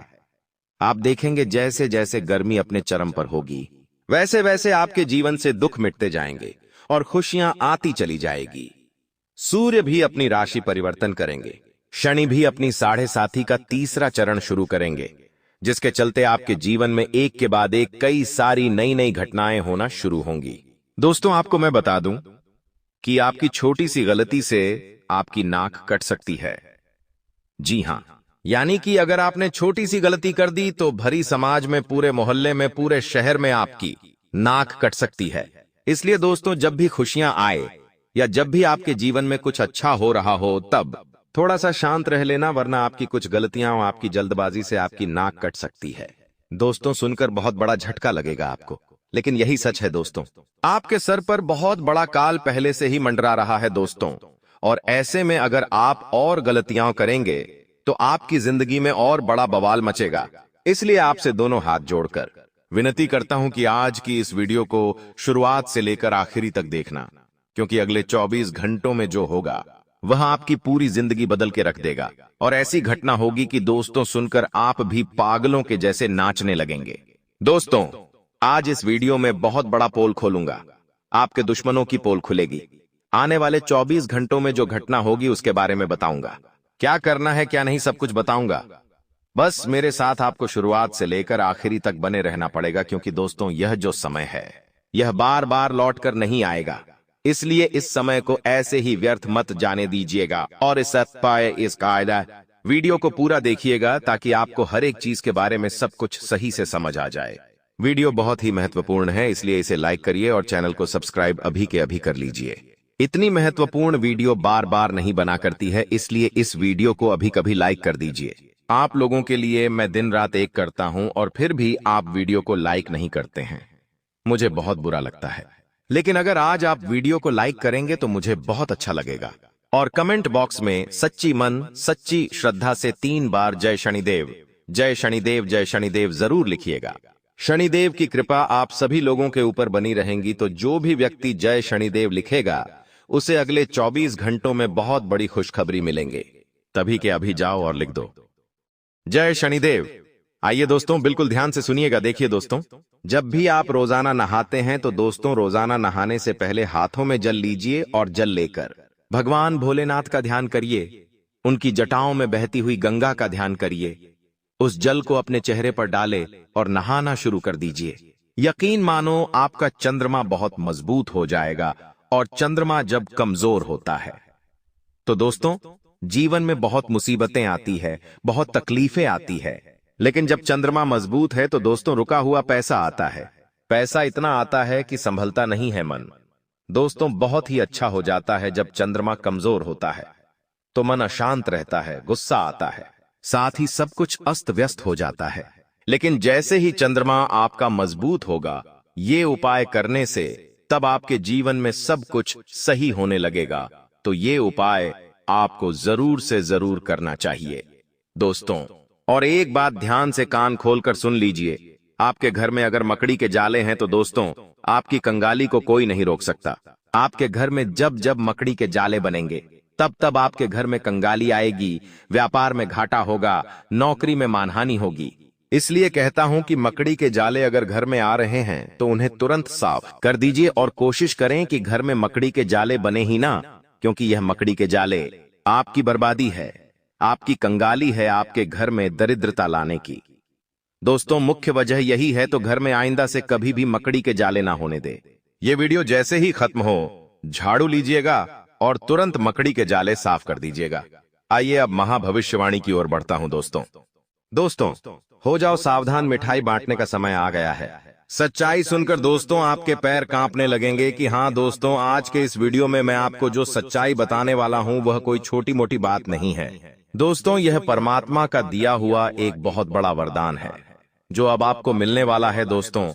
आप देखेंगे जैसे जैसे गर्मी अपने चरम पर होगी, वैसे वैसे आपके जीवन से दुख मिटते जाएंगे और खुशियां आती चली जाएगी। सूर्य भी अपनी राशि परिवर्तन करेंगे, शनि भी अपनी 7.5 का तीसरा चरण शुरू करेंगे, जिसके चलते आपके जीवन में एक के बाद एक कई सारी नई नई घटनाएं होना शुरू होंगी। दोस्तों, आपको मैं बता दूं कि आपकी छोटी सी गलती से आपकी नाक कट सकती है। जी हां, यानी कि अगर आपने छोटी सी गलती कर दी तो भरी समाज में, पूरे मोहल्ले में, पूरे शहर में आपकी नाक कट सकती है। इसलिए दोस्तों, जब भी खुशियां आए या जब भी आपके जीवन में कुछ अच्छा हो रहा हो, तब थोड़ा सा शांत रह लेना, वरना आपकी कुछ गलतियां और आपकी जल्दबाजी से आपकी नाक कट सकती है। दोस्तों, सुनकर बहुत बड़ा झटका लगेगा आपको, लेकिन यही सच है दोस्तों। आपके सर पर बहुत बड़ा काल पहले से ही मंडरा रहा है दोस्तों, और ऐसे में अगर आप और गलतियां करेंगे तो आपकी जिंदगी में और बड़ा बवाल मचेगा। इसलिए आपसे दोनों हाथ जोड़कर विनती करता हूं कि आज की इस वीडियो को शुरुआत से लेकर आखिरी तक देखना, क्योंकि अगले 24 घंटों में जो होगा वह आपकी पूरी जिंदगी बदल के रख देगा। और ऐसी घटना होगी कि दोस्तों, सुनकर आप भी पागलों के जैसे नाचने लगेंगे। दोस्तों, आज इस वीडियो में बहुत बड़ा पोल खोलूंगा, आपके दुश्मनों की पोल खुलेगी। आने वाले 24 घंटों में जो घटना होगी उसके बारे में बताऊंगा, क्या करना है क्या नहीं सब कुछ बताऊंगा। बस मेरे साथ आपको शुरुआत से लेकर आखिरी तक बने रहना पड़ेगा, क्योंकि दोस्तों यह जो समय है यह बार बार लौट कर नहीं आएगा। इसलिए इस समय को ऐसे ही व्यर्थ मत जाने दीजिएगा और इस कायदा वीडियो को पूरा देखिएगा, ताकि आपको हर एक चीज के बारे में सब कुछ सही से समझ आ जाए। वीडियो बहुत ही महत्वपूर्ण है, इसलिए इसे लाइक करिए और चैनल को सब्सक्राइब अभी के अभी कर लीजिए। इतनी महत्वपूर्ण वीडियो बार बार नहीं बना करती है, इसलिए इस वीडियो को अभी कभी लाइक कर दीजिए। आप लोगों के लिए मैं दिन रात एक करता हूं और फिर भी आप वीडियो को लाइक नहीं करते हैं, मुझे बहुत बुरा लगता है। लेकिन अगर आज आप वीडियो को लाइक करेंगे तो मुझे बहुत अच्छा लगेगा। और कमेंट बॉक्स में सच्ची मन सच्ची श्रद्धा से 3 बार जय शनिदेव, जय शनिदेव, जय शनिदेव जरूर लिखिएगा। शनिदेव की कृपा आप सभी लोगों के ऊपर बनी रहेंगी। तो जो भी व्यक्ति जय शनिदेव लिखेगा उसे अगले 24 घंटों में बहुत बड़ी खुशखबरी मिलेंगे। तभी के अभी जाओ और लिख दो जय शनिदेव। आइए दोस्तों, बिल्कुल ध्यान से सुनिएगा। देखिए दोस्तों, जब भी आप रोजाना नहाते हैं तो दोस्तों रोजाना नहाने से पहले हाथों में जल लीजिए और जल लेकर भगवान भोलेनाथ का ध्यान करिए। उनकी जटाओं में बहती हुई गंगा का ध्यान करिए। उस जल को अपने चेहरे पर डाले और नहाना शुरू कर दीजिए। यकीन मानो आपका चंद्रमा बहुत मजबूत हो जाएगा। और चंद्रमा जब कमजोर होता है तो दोस्तों जीवन में बहुत मुसीबतें आती है, बहुत तकलीफें आती है। लेकिन जब चंद्रमा मजबूत है तो दोस्तों रुका हुआ पैसा आता है। पैसा इतना आता है कि संभलता नहीं है मन। दोस्तों बहुत ही अच्छा हो जाता है जब चंद्रमा कमजोर होता है तो मन अशांत रहता है, गुस्सा आता है, साथ ही सब कुछ अस्त व्यस्त हो जाता है। लेकिन जैसे ही चंद्रमा आपका मजबूत होगा, ये उपाय करने से तब आपके जीवन में सब कुछ सही होने लगेगा। तो ये उपाय आपको जरूर से जरूर करना चाहिए दोस्तों। और एक बात ध्यान से कान खोलकर सुन लीजिए। आपके घर में अगर मकड़ी के जाले हैं तो दोस्तों आपकी कंगाली को कोई नहीं रोक सकता। आपके घर में जब जब मकड़ी के जाले बनेंगे तब तब आपके घर में कंगाली आएगी, व्यापार में घाटा होगा, नौकरी में मानहानि होगी। इसलिए कहता हूं कि मकड़ी के जाले अगर घर में आ रहे हैं तो उन्हें तुरंत साफ कर दीजिए और कोशिश करें कि घर में मकड़ी के जाले बने ही ना, क्योंकि यह मकड़ी के जाले आपकी बर्बादी है, आपकी कंगाली है, आपके घर में दरिद्रता लाने की। दोस्तों मुख्य वजह यही है, तो घर में आइंदा से कभी भी मकड़ी के जाले ना होने दे। ये वीडियो जैसे ही खत्म हो झाड़ू लीजिएगा और तुरंत मकड़ी के जाले साफ कर दीजिएगा। आइए अब महाभविष्यवाणी की ओर बढ़ता हूं दोस्तों हो जाओ सावधान, मिठाई बांटने का समय आ गया है। सच्चाई सुनकर दोस्तों आपके पैर कांपने लगेंगे कि हाँ दोस्तों, आज के इस वीडियो में मैं आपको जो सच्चाई बताने वाला हूं वह कोई छोटी मोटी बात नहीं है दोस्तों। यह परमात्मा का दिया हुआ एक बहुत बड़ा वरदान है जो अब आपको मिलने वाला है। दोस्तों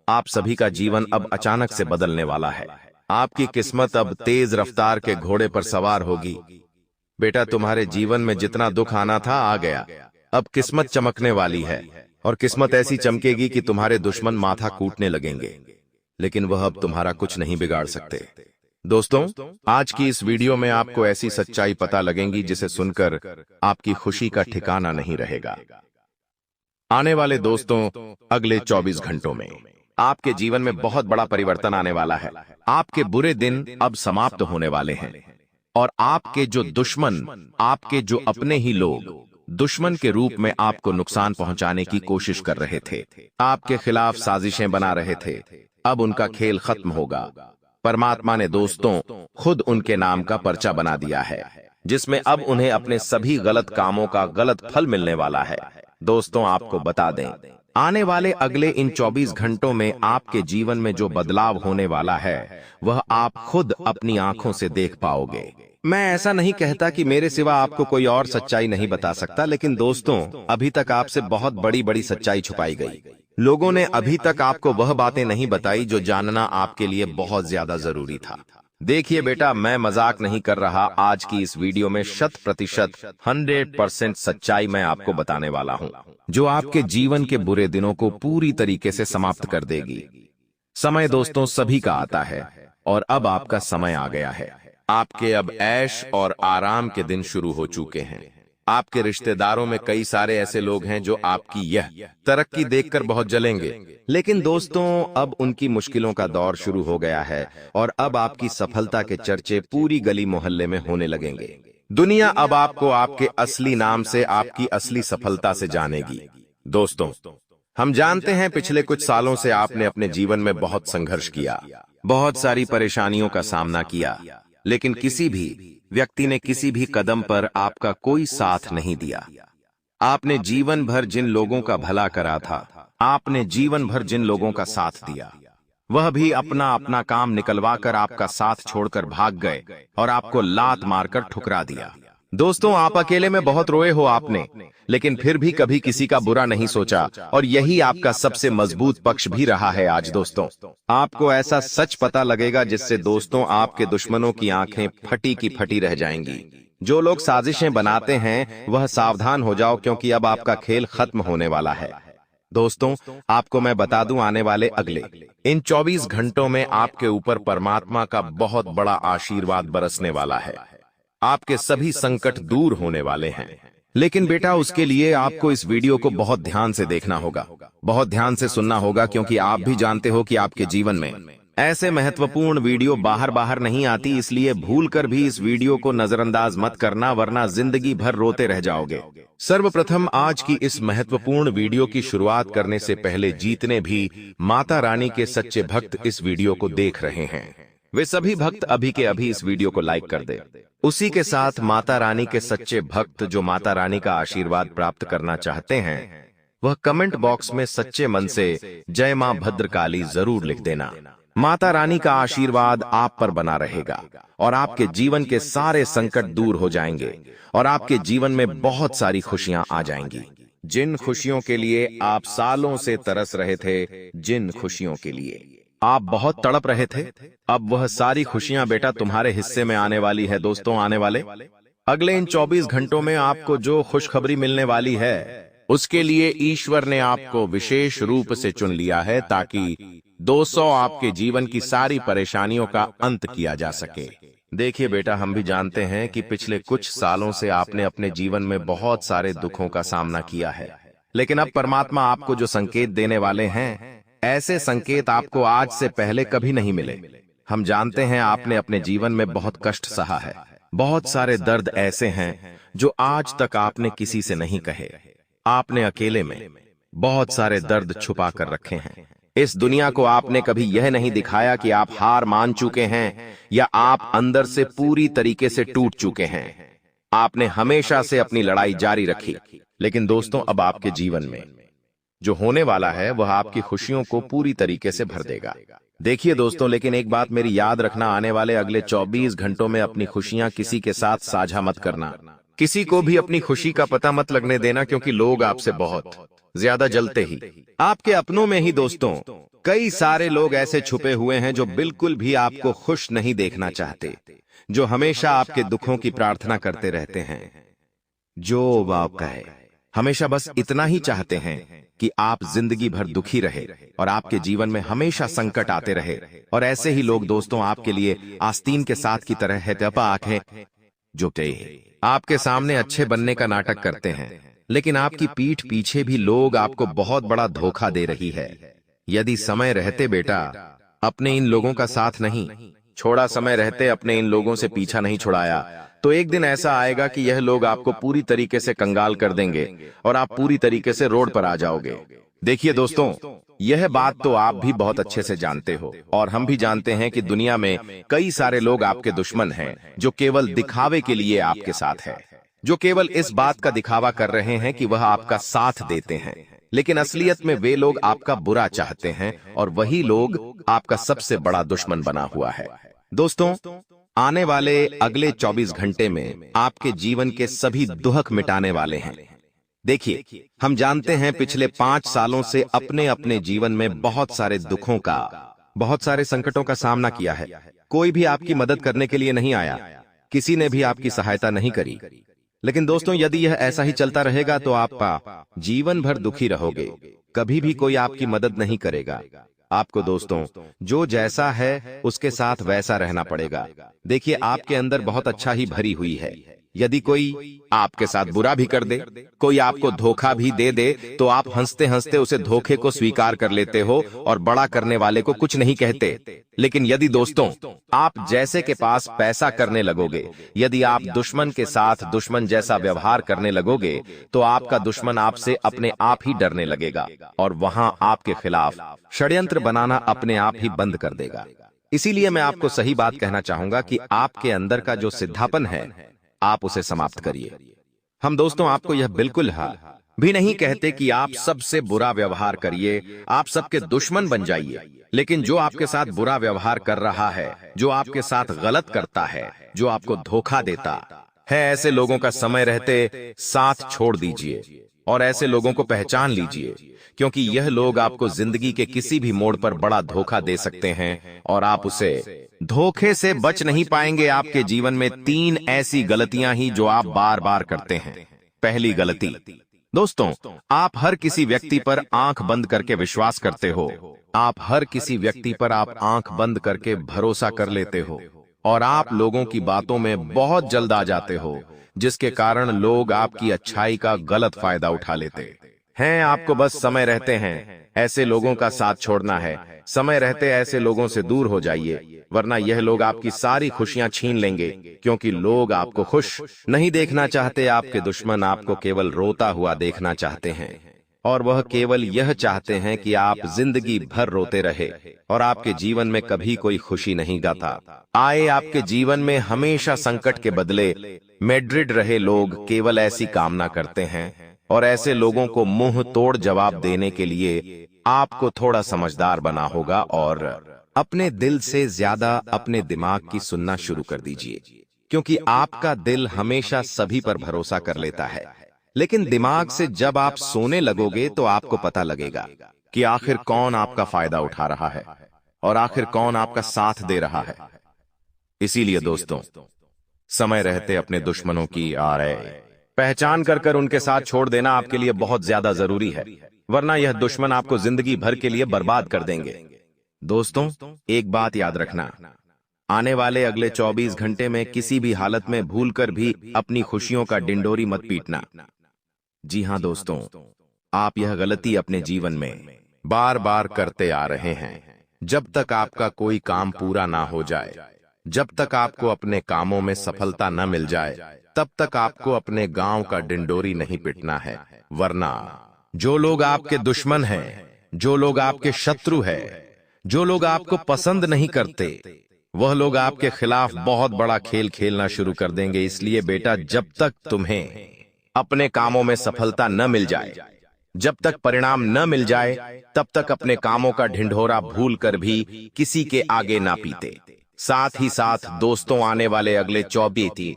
आप सभी का जीवन अब अचानक से बदलने वाला है। आपकी किस्मत अब तेज रफ्तार के घोड़े पर सवार होगी। बेटा तुम्हारे जीवन में जितना दुख आना था आ गया। अब किस्मत चमकने वाली है और किस्मत ऐसी चमकेगी कि तुम्हारे दुश्मन माथा कूटने लगेंगे, लेकिन वह अब तुम्हारा कुछ नहीं बिगाड़ सकते। दोस्तों आज की इस वीडियो में आपको ऐसी सच्चाई पता लगेंगी जिसे सुनकर आपकी खुशी का ठिकाना नहीं रहेगा। आने वाले दोस्तों अगले 24 घंटों में आपके जीवन में बहुत बड़ा परिवर्तन आने वाला है। आपके बुरे दिन अब समाप्त होने वाले हैं और आपके जो दुश्मन, आपके जो अपने ही लोग दुश्मन के रूप में आपको नुकसान पहुंचाने की कोशिश कर रहे थे, आपके खिलाफ साजिशें बना रहे थे, अब उनका खेल खत्म होगा। परमात्मा ने दोस्तों खुद उनके नाम का पर्चा बना दिया है, जिसमें अब उन्हें अपने सभी गलत कामों का गलत फल मिलने वाला है। दोस्तों आपको बता दें, आने वाले अगले इन 24 घंटों में आपके जीवन में जो बदलाव होने वाला है वह आप खुद अपनी आंखों से देख पाओगे। मैं ऐसा नहीं कहता कि मेरे सिवा आपको कोई और सच्चाई नहीं बता सकता, लेकिन दोस्तों अभी तक आपसे बहुत बड़ी बड़ी सच्चाई छुपाई गई। लोगों ने अभी तक आपको वह बातें नहीं बताई जो जानना आपके लिए बहुत ज्यादा जरूरी था। देखिए बेटा, मैं मजाक नहीं कर रहा। आज की इस वीडियो में 100% 100% सच्चाई मैं आपको बताने वाला हूं, जो आपके जीवन के बुरे दिनों को पूरी तरीके से समाप्त कर देगी। समय दोस्तों सभी का आता है और अब आपका समय आ गया है। आपके अब ऐश और आराम के दिन शुरू हो चुके हैं। आपके रिश्तेदारों में कई सारे ऐसे लोग हैं जो आपकी यह तरक्की देखकर बहुत जलेंगे, लेकिन दोस्तों अब उनकी मुश्किलों का दौर शुरू हो गया है और अब आपकी सफलता के चर्चे पूरी गली मोहल्ले में होने लगेंगे। दुनिया अब आपको आपके असली नाम से, आपकी असली सफलता से जानेगी। दोस्तों हम जानते हैं पिछले कुछ सालों से आपने अपने जीवन में बहुत संघर्ष किया, बहुत सारी परेशानियों का सामना किया, लेकिन किसी भी व्यक्ति ने किसी भी कदम पर आपका कोई साथ नहीं दिया। आपने जीवन भर जिन लोगों का भला करा था, आपने जीवन भर जिन लोगों का साथ दिया, वह भी अपना अपना काम निकलवा कर आपका साथ छोड़कर भाग गए और आपको लात मारकर ठुकरा दिया। दोस्तों आप अकेले में बहुत रोए हो आपने, लेकिन फिर भी कभी किसी का बुरा नहीं सोचा और यही आपका सबसे मजबूत पक्ष भी रहा है। आज दोस्तों आपको ऐसा सच पता लगेगा जिससे दोस्तों आपके दुश्मनों की आंखें फटी की फटी रह जाएंगी। जो लोग साजिशें बनाते हैं वह सावधान हो जाओ, क्योंकि अब आपका खेल खत्म होने वाला है। दोस्तों आपको मैं बता दूं, आने वाले अगले इन 24 घंटों में आपके ऊपर परमात्मा का बहुत बड़ा आशीर्वाद बरसने वाला है। आपके सभी संकट दूर होने वाले हैं। लेकिन बेटा उसके लिए आपको इस वीडियो को बहुत ध्यान से देखना होगा, बहुत ध्यान से सुनना होगा, क्योंकि आप भी जानते हो कि आपके जीवन में ऐसे महत्वपूर्ण वीडियो बाहर बाहर नहीं आती, इसलिए भूलकर भी इस वीडियो को नजरअंदाज मत करना, वरना जिंदगी भर रोते रह जाओगे। सर्वप्रथम आज की इस महत्वपूर्ण वीडियो की शुरुआत करने से पहले जितने भी माता रानी के सच्चे भक्त इस वीडियो को देख रहे हैं, वे सभी भक्त अभी के अभी इस वीडियो को लाइक कर दे। उसी के साथ माता रानी के सच्चे भक्त जो माता रानी का आशीर्वाद प्राप्त करना चाहते हैं, वह कमेंट बॉक्स में सच्चे मन से जय मां भद्रकाली जरूर लिख देना। माता रानी का आशीर्वाद आप पर बना रहेगा और आपके जीवन के सारे संकट दूर हो जाएंगे और आपके जीवन में बहुत सारी खुशियां आ जाएंगी। जिन खुशियों के लिए आप सालों से तरस रहे थे, जिन खुशियों के लिए आप बहुत तड़प रहे थे, अब वह सारी खुशियां बेटा तुम्हारे हिस्से में आने वाली है। दोस्तों, आने वाले अगले इन 24 घंटों में आपको जो खुशखबरी मिलने वाली है, उसके लिए ईश्वर ने आपको विशेष रूप से चुन लिया है, ताकि 200 आपके जीवन की सारी परेशानियों का अंत किया जा सके। देखिए बेटा, हम भी जानते हैं कि पिछले कुछ सालों से आपने अपने जीवन में बहुत सारे दुखों का सामना किया है, लेकिन अब परमात्मा आपको जो संकेत देने वाले हैं, ऐसे संकेत आपको आज से पहले कभी नहीं मिले। हम जानते हैं आपने अपने जीवन में बहुत कष्ट सहा है, बहुत सारे दर्द ऐसे हैं जो आज तक आपने किसी से नहीं कहे। आपने अकेले में बहुत सारे दर्द छुपा कर रखे हैं। इस दुनिया को आपने कभी यह नहीं दिखाया कि आप हार मान चुके हैं या आप अंदर से पूरी तरीके से टूट चुके हैं। आपने हमेशा से अपनी लड़ाई जारी रखी। लेकिन दोस्तों, अब आपके जीवन में जो होने वाला है वह आपकी खुशियों को पूरी तरीके से भर देगा। देखिए दोस्तों, लेकिन एक बात मेरी याद रखना, आने वाले अगले 24 घंटों में अपनी खुशियां किसी के साथ साझा मत करना। किसी को भी अपनी खुशी का पता मत लगने देना, क्योंकि लोग आपसे बहुत ज्यादा जलते ही आपके अपनों में ही। दोस्तों, कई सारे लोग ऐसे छुपे हुए हैं जो बिल्कुल भी आपको खुश नहीं देखना चाहते, जो हमेशा आपके दुखों की प्रार्थना करते रहते हैं, जो आप कहे हमेशा बस इतना ही चाहते हैं कि आप जिंदगी भर दुखी रहे और आपके जीवन में हमेशा संकट आते रहे। और ऐसे ही लोग दोस्तों आपके लिए आस्तीन के साथ की तरह है, तपा आंखें जो आपके सामने अच्छे बनने का नाटक करते हैं, लेकिन आपकी पीठ पीछे भी लोग आपको बहुत बड़ा धोखा दे रही है। यदि समय रहते बेटा अपने इन लोगों का साथ नहीं छोड़ा, समय रहते अपने इन लोगों से पीछा नहीं छुड़ाया, तो एक दिन ऐसा आएगा कि यह लोग आपको पूरी तरीके से कंगाल कर देंगे और आप पूरी तरीके से रोड पर आ जाओगे। देखिए दोस्तों, यह बात तो आप भी बहुत अच्छे से जानते हो और हम भी जानते हैं कि दुनिया में कई सारे लोग आपके दुश्मन हैं, जो केवल दिखावे के लिए आपके साथ है, जो केवल इस बात का दिखावा कर रहे हैं कि वह आपका साथ देते हैं, लेकिन असलियत में वे लोग आपका बुरा चाहते हैं और वही लोग आपका सबसे बड़ा दुश्मन बना हुआ है। दोस्तों, आने वाले अगले 24 घंटे में आपके जीवन के सभी दुख मिटाने वाले हैं। देखिए, हम जानते हैं पिछले 5 सालों से अपने अपने जीवन में बहुत सारे दुखों का, बहुत सारे संकटों का सामना किया है। कोई भी आपकी मदद करने के लिए नहीं आया, किसी ने भी आपकी सहायता नहीं करी। लेकिन दोस्तों, यदि यह ऐसा ही चलता रहेगा तो आप जीवन भर दुखी रहोगे, कभी भी कोई आपकी मदद नहीं करेगा। आपको दोस्तों जो जैसा है उसके साथ वैसा रहना पड़ेगा। देखिए, आपके अंदर बहुत अच्छा ही भरी हुई है। यदि कोई आपके साथ बुरा भी कर दे, कोई आपको धोखा भी दे दे, तो आप हंसते हंसते उसे धोखे को स्वीकार कर लेते हो और बड़ा करने वाले को कुछ नहीं कहते। लेकिन यदि दोस्तों आप जैसे के पास पैसा करने लगोगे, यदि आप दुश्मन के साथ दुश्मन जैसा व्यवहार करने लगोगे, तो आपका दुश्मन आपसे अपने आप ही डरने लगेगा और वहां आपके खिलाफ षड्यंत्र बनाना अपने आप ही बंद कर देगा। इसीलिए मैं आपको सही बात कहना चाहूंगा कि आपके अंदर का जो सिद्धापन है, आप उसे समाप्त करिए। हम दोस्तों आपको यह बिल्कुल भी नहीं कहते कि आप सबसे बुरा व्यवहार करिए, आप सबके दुश्मन बन जाइए। लेकिन जो आपके साथ बुरा व्यवहार कर रहा है, जो आपके साथ गलत करता है, जो आपको धोखा देता है, ऐसे लोगों का समय रहते साथ छोड़ दीजिए और ऐसे लोगों को पहचान लीजिए, क्योंकि यह लोग आपको जिंदगी के किसी भी मोड़ पर बड़ा धोखा दे सकते हैं और आप उसे धोखे से बच नहीं पाएंगे। आपके जीवन में 3 ऐसी गलतियां ही जो आप बार बार करते हैं। पहली गलती दोस्तों, आप हर किसी व्यक्ति पर आंख बंद करके विश्वास करते हो। आप हर किसी व्यक्ति पर आप आंख बंद करके भरोसा कर लेते हो। और आप लोगों की बातों में बहुत जल्द आ जाते हो, जिसके कारण लोग आपकी अच्छाई का गलत फायदा उठा लेते हैं। आपको बस समय रहते हैं ऐसे लोगों का साथ छोड़ना है। समय रहते ऐसे लोगों से दूर हो जाइए, वरना यह लोग आपकी सारी खुशियां छीन लेंगे, क्योंकि लोग आपको खुश नहीं देखना चाहते। आपके दुश्मन आपको केवल रोता हुआ देखना चाहते हैं, और वह केवल यह चाहते हैं कि आप जिंदगी भर रोते रहे और आपके जीवन में कभी कोई खुशी नहीं गाता आए। आपके जीवन में हमेशा संकट के बदले मैड्रिड रहे लोग केवल ऐसी कामना करते हैं, और ऐसे लोगों को मुंह तोड़ जवाब देने के लिए आपको थोड़ा समझदार बना होगा और अपने दिल से ज्यादा अपने दिमाग की सुनना शुरू कर दीजिए, क्योंकि आपका दिल हमेशा सभी पर भरोसा कर लेता है, लेकिन दिमाग से जब आप सोने लगोगे तो आपको पता लगेगा कि आखिर कौन आपका फायदा उठा रहा है और आखिर कौन आपका साथ दे रहा है। इसीलिए दोस्तों, समय रहते अपने दुश्मनों की पहचान कर उनके साथ छोड़ देना आपके लिए बहुत ज्यादा जरूरी है, वरना यह दुश्मन आपको जिंदगी भर के लिए बर्बाद कर देंगे। दोस्तों, एक बात याद रखना, आने वाले अगले 24 घंटे में किसी भी हालत में भूलकर भी अपनी खुशियों का डिंडोरी मत पीटना। जी हां दोस्तों, आप यह गलती अपने जीवन में बार बार करते आ रहे हैं। जब तक आपका कोई काम पूरा ना हो जाए, जब तक आपको अपने कामों में सफलता न मिल जाए, तब तक आपको अपने गांव का डिंडोरी नहीं पिटना है, वरना जो लोग आपके दुश्मन हैं, जो लोग आपके शत्रु हैं, जो लोग आपको पसंद नहीं करते, वह लोग आपके खिलाफ बहुत बड़ा खेल खेलना शुरू कर देंगे। इसलिए बेटा, जब तक तुम्हें अपने कामों में सफलता न मिल जाए, जब तक परिणाम न मिल जाए, तब तक अपने कामों का ढिंढोरा भूल कर भी किसी के आगे ना पीते। साथ ही साथ दोस्तों, आने वाले अगले 24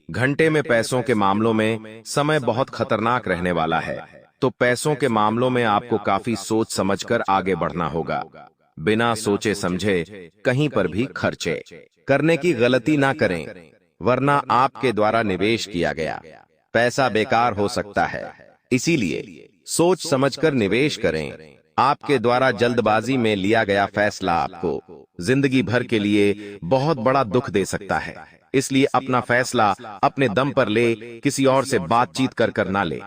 घंटे में पैसों के मामलों में समय बहुत खतरनाक रहने वाला है, तो पैसों के मामलों में आपको काफी सोच समझकर आगे बढ़ना होगा। बिना सोचे समझे कहीं पर भी खर्चे करने की गलती ना करें, वरना आपके द्वारा निवेश किया गया पैसा बेकार हो सकता है। इसीलिए सोच समझकर निवेश करें। आपके द्वारा जल्दबाजी में लिया गया फैसला आपको जिंदगी भर के लिए बहुत बड़ा दुख दे सकता है। इसलिए अपना फैसला अपने दम पर ले, किसी और से बातचीत कर ना ले।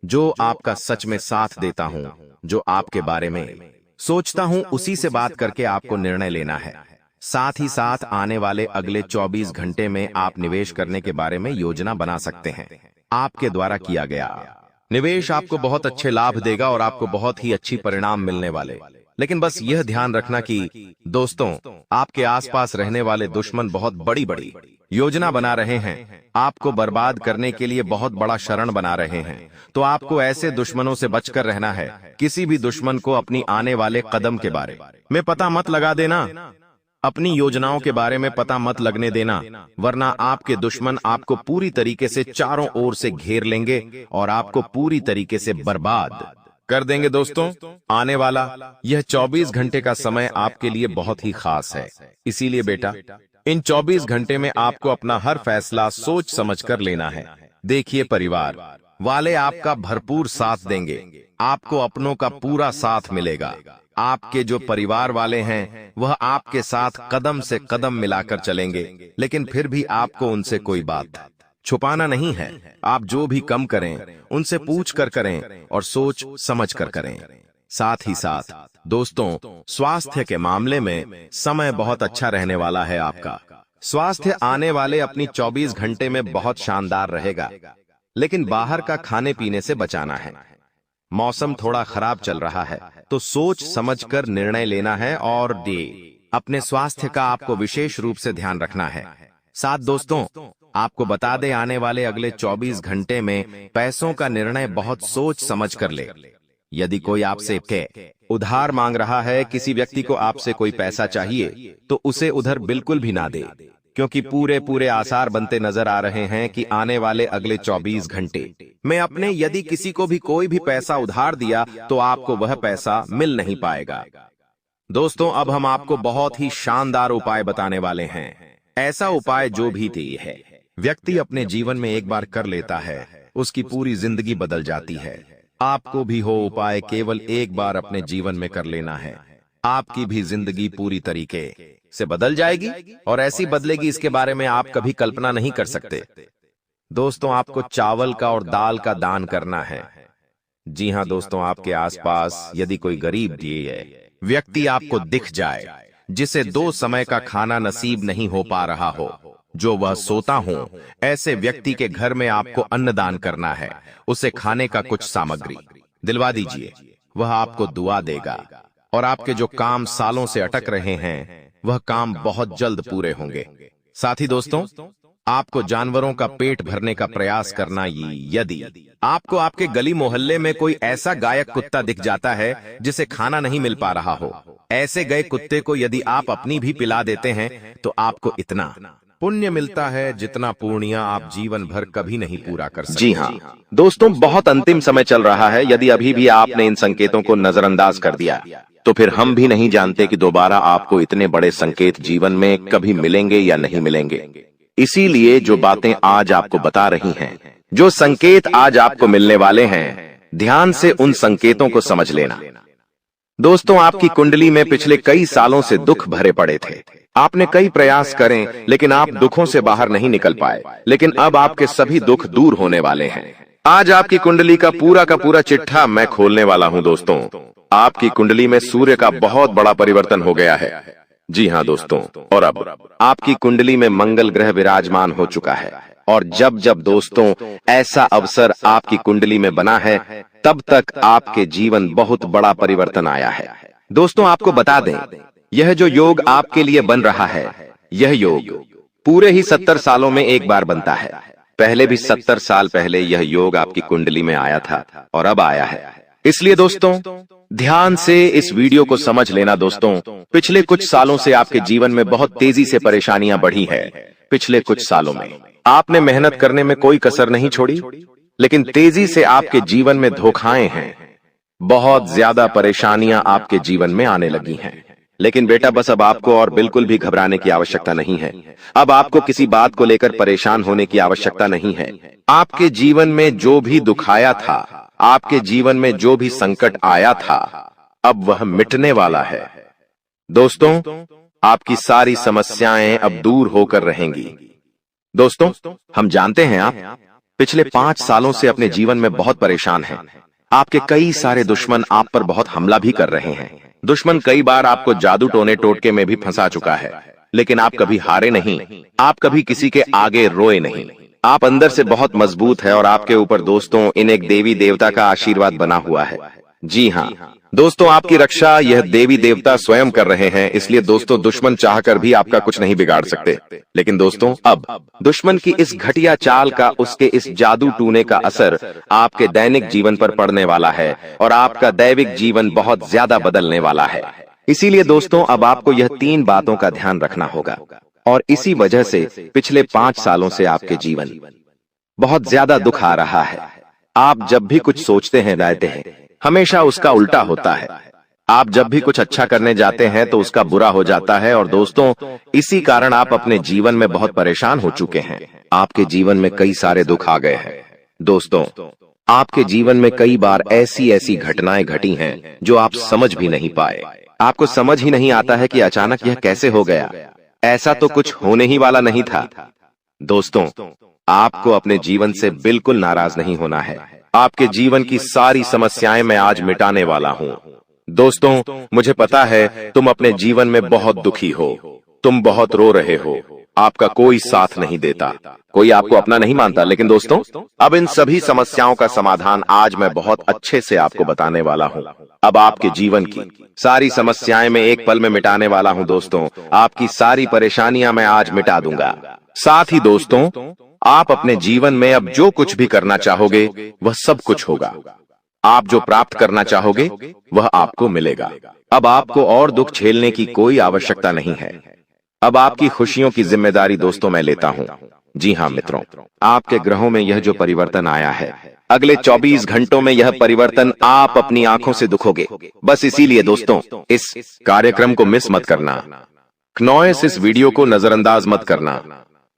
जो आपका सच में साथ देता हूं, जो आपके बारे में सोचता हूं, उसी से बात करके आपको निर्णय लेना है। साथ ही साथ आने वाले अगले 24 घंटे में आप निवेश करने के बारे में योजना बना सकते हैं। आपके द्वारा किया गया निवेश आपको बहुत अच्छे लाभ देगा और आपको बहुत ही अच्छी परिणाम मिलने वाले। लेकिन बस यह ध्यान रखना कि दोस्तों, आपके आसपास रहने वाले दुश्मन बहुत बड़ी बड़ी योजना बना रहे हैं, आपको बर्बाद करने के लिए बहुत बड़ा शरण बना रहे हैं। तो आपको ऐसे दुश्मनों से बचकर रहना है। किसी भी दुश्मन को अपनी आने वाले कदम के बारे में पता मत लगा देना, अपनी योजनाओं के बारे में पता मत लगने देना, वरना आपके दुश्मन आपको पूरी तरीके से चारों ओर से घेर लेंगे और आपको पूरी तरीके से बर्बाद कर देंगे। दोस्तों, आने वाला यह 24 घंटे का समय आपके लिए बहुत ही खास है। इसीलिए बेटा, इन 24 घंटे में आपको अपना हर फैसला सोच समझकर लेना है। देखिए, परिवार वाले आपका भरपूर साथ देंगे, आपको अपनों का पूरा साथ मिलेगा। आपके जो परिवार वाले हैं वह आपके साथ कदम से कदम मिलाकर चलेंगे, लेकिन फिर भी आपको उनसे कोई बात छुपाना नहीं है। आप जो भी कम करें उनसे पूछ कर करें और सोच समझ कर करें। साथ ही साथ दोस्तों, स्वास्थ्य के मामले में समय बहुत अच्छा रहने वाला है। आपका स्वास्थ्य आने वाले अपनी 24 घंटे में बहुत शानदार रहेगा, लेकिन बाहर का खाने पीने से बचाना है। मौसम थोड़ा खराब चल रहा है, तो सोच समझकर निर्णय लेना है और अपने स्वास्थ्य का आपको विशेष रूप से ध्यान रखना है। साथ दोस्तों, आपको बता दें, आने वाले अगले 24 घंटे में पैसों का निर्णय बहुत सोच समझ कर ले। यदि कोई आपसे उधार मांग रहा है, किसी व्यक्ति को आपसे कोई पैसा चाहिए, तो उसे उधर बिल्कुल भी ना दे, क्योंकि पूरे आसार बनते नजर आ रहे हैं कि आने वाले अगले 24 घंटे में अपने यदि किसी को भी कोई भी पैसा उधार दिया तो आपको वह पैसा मिल नहीं पाएगा। दोस्तों, अब हम आपको बहुत ही शानदार उपाय बताने वाले हैं। ऐसा उपाय जो भी व्यक्ति अपने जीवन में एक बार कर लेता है, उसकी पूरी जिंदगी बदल जाती है। आपको भी हो उपाय केवल एक बार अपने जीवन में कर लेना है, आपकी भी जिंदगी पूरी तरीके से बदल जाएगी और ऐसी बदलेगी इसके बारे में आप कभी कल्पना नहीं कर सकते। दोस्तों, आपको चावल का और दाल का दान करना है। जी हां दोस्तों, आपके आसपास यदि कोई गरीब दिए व्यक्ति आपको दिख जाए जिसे 2 समय का खाना नसीब नहीं हो पा रहा हो, जो वह सोता हो, ऐसे व्यक्ति के घर में आपको अन्नदान करना है। उसे खाने का कुछ सामग्री दिलवा दीजिए, वह आपको दुआ देगा और आपके जो काम सालों से अटक रहे हैं वह काम बहुत जल्द पूरे होंगे। साथ ही दोस्तों, आपको जानवरों का पेट भरने का प्रयास करना। यदि आपको आपके गली मोहल्ले में कोई ऐसा गायक कुत्ता दिख जाता है जिसे खाना नहीं मिल पा रहा हो, ऐसे गए कुत्ते को यदि आप अपनी भी पिला देते हैं तो आपको इतना पुण्य मिलता है जितना पुण्य आप जीवन भर कभी नहीं पूरा कर सकते। जी हाँ दोस्तों, बहुत अंतिम समय चल रहा है। यदि अभी भी आपने इन संकेतों को नजरअंदाज कर दिया तो फिर हम भी नहीं जानते कि दोबारा आपको इतने बड़े संकेत जीवन में कभी मिलेंगे या नहीं मिलेंगे। इसीलिए जो बातें आज आपको बता रही हैं, जो संकेत आज आपको मिलने वाले हैं, ध्यान से उन संकेतों को समझ लेना। दोस्तों, आपकी कुंडली में पिछले कई सालों से दुख भरे पड़े थे। आपने कई प्रयास करें लेकिन आप दुखों से बाहर नहीं निकल पाए, लेकिन अब आपके सभी दुख दूर होने वाले हैं। आज आपकी कुंडली का पूरा चिट्ठा मैं खोलने वाला हूं। दोस्तों, आपकी कुंडली में सूर्य का बहुत बड़ा परिवर्तन हो गया है। जी हाँ दोस्तों, और अब आपकी कुंडली में मंगल ग्रह विराजमान हो चुका है। और जब जब दोस्तों ऐसा अवसर आपकी कुंडली में बना है, तब तक आपके जीवन बहुत बड़ा परिवर्तन आया है। दोस्तों, आपको बता दें, यह जो योग आपके लिए बन रहा है, यह योग पूरे ही 70 सालों में एक बार बनता है। पहले भी 70 साल पहले यह योग आपकी कुंडली में आया था और अब आया है। इसलिए दोस्तों, ध्यान से इस वीडियो को समझ लेना। दोस्तों, पिछले कुछ सालों से आपके जीवन में बहुत तेजी से परेशानियां बढ़ी है। पिछले कुछ सालों में आपने मेहनत करने में कोई कसर नहीं छोड़ी, लेकिन तेजी से आपके जीवन में धोखाएं हैं। बहुत ज्यादा परेशानियां आपके जीवन में आने लगी हैं। लेकिन बेटा, बस अब आपको और बिल्कुल भी घबराने की आवश्यकता नहीं है। अब आपको किसी बात को लेकर परेशान होने की आवश्यकता नहीं है। आपके जीवन में जो भी दुख आया था, आपके जीवन में जो भी संकट आया था, अब वह मिटने वाला है। दोस्तों, आपकी सारी समस्याएं अब दूर होकर रहेंगी। दोस्तों, हम जानते हैं आप पिछले 5 सालों से अपने जीवन में बहुत परेशान हैं। आपके कई सारे दुश्मन आप पर बहुत हमला भी कर रहे हैं। दुश्मन कई बार आपको जादू टोने टोटके में भी फंसा चुका है, लेकिन आप कभी हारे नहीं, आप कभी किसी के आगे रोए नहीं। आप अंदर से बहुत मजबूत है और आपके ऊपर दोस्तों इन एक देवी देवता का आशीर्वाद बना हुआ है। जी हाँ दोस्तों, आपकी रक्षा यह देवी देवता स्वयं कर रहे हैं। इसलिए दोस्तों, दुश्मन चाहकर भी आपका कुछ नहीं बिगाड़ सकते। लेकिन दोस्तों, अब दुश्मन की इस घटिया चाल का, उसके इस जादू टूने का असर आपके दैनिक जीवन पर पड़ने वाला है और आपका दैविक जीवन बहुत ज्यादा बदलने वाला है। इसीलिए दोस्तों, अब आपको यह 3 बातों का ध्यान रखना होगा और इसी वजह से पिछले 5 सालों से आपके जीवन बहुत ज्यादा दुख आ रहा है। आप जब भी कुछ सोचते हैं, रहते हैं, हमेशा उसका उल्टा होता है। आप जब भी कुछ अच्छा करने जाते हैं तो उसका बुरा हो जाता है। और दोस्तों, इसी कारण आप अपने जीवन में बहुत परेशान हो चुके हैं। आपके जीवन में कई सारे दुख आ गए हैं। दोस्तों, आपके जीवन में कई बार ऐसी घटनाएं घटी हैं जो आप समझ भी नहीं पाए। आपको समझ ही नहीं आता है कि अचानक यह कैसे हो गया। ऐसा तो कुछ होने ही वाला नहीं था। दोस्तों, आपको अपने जीवन से बिल्कुल नाराज नहीं होना है। आपके जीवन की सारी समस्याएं मैं आज मिटाने वाला हूं। दोस्तों, मुझे पता है तुम अपने जीवन में बहुत दुखी हो, तुम बहुत रो रहे हो, आपका कोई साथ नहीं देता, कोई आपको अपना नहीं मानता। लेकिन दोस्तों, अब इन सभी समस्याओं का समाधान आज मैं बहुत अच्छे से आपको बताने वाला हूं। अब आपके जीवन की सारी समस्याएं मैं एक पल में मिटाने वाला हूं। दोस्तों, आपकी सारी परेशानियां मैं आज मिटा दूंगा। साथ ही दोस्तों, आप अपने जीवन में अब जो कुछ भी करना चाहोगे वह सब कुछ होगा। आप जो प्राप्त करना चाहोगे वह आपको मिलेगा। अब आपको और दुख झेलने की कोई आवश्यकता नहीं है। अब आपकी खुशियों की जिम्मेदारी दोस्तों मैं लेता हूं। जी हां मित्रों, आपके ग्रहों में यह जो परिवर्तन आया है, अगले 24 घंटों में यह परिवर्तन आप अपनी आंखों से दिखोगे। बस इसीलिए दोस्तों, इस कार्यक्रम को मिस मत करना। क्नॉयस इस वीडियो को नजरअंदाज मत करना।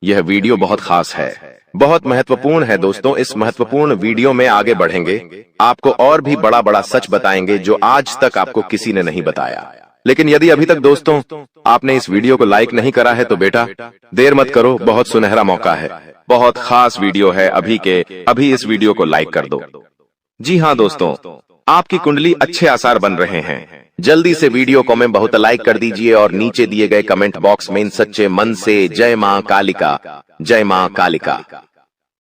यह वीडियो बहुत खास है, बहुत महत्वपूर्ण है दोस्तों। इस महत्वपूर्ण वीडियो में आगे बढ़ेंगे, आपको और भी बड़ा बड़ा सच बताएंगे जो आज तक आपको किसी ने नहीं बताया। लेकिन यदि अभी तक दोस्तों आपने इस वीडियो को लाइक नहीं करा है तो बेटा देर मत करो, बहुत सुनहरा मौका है, बहुत खास वीडियो है, अभी इस वीडियो को लाइक कर दो। जी हाँ दोस्तों, आपकी कुंडली अच्छे आसार बन रहे हैं। जल्दी से वीडियो को में बहुत लाइक कर दीजिए और नीचे दिए गए कमेंट बॉक्स में इन सच्चे मन से जय मां कालिका, जय मां कालिका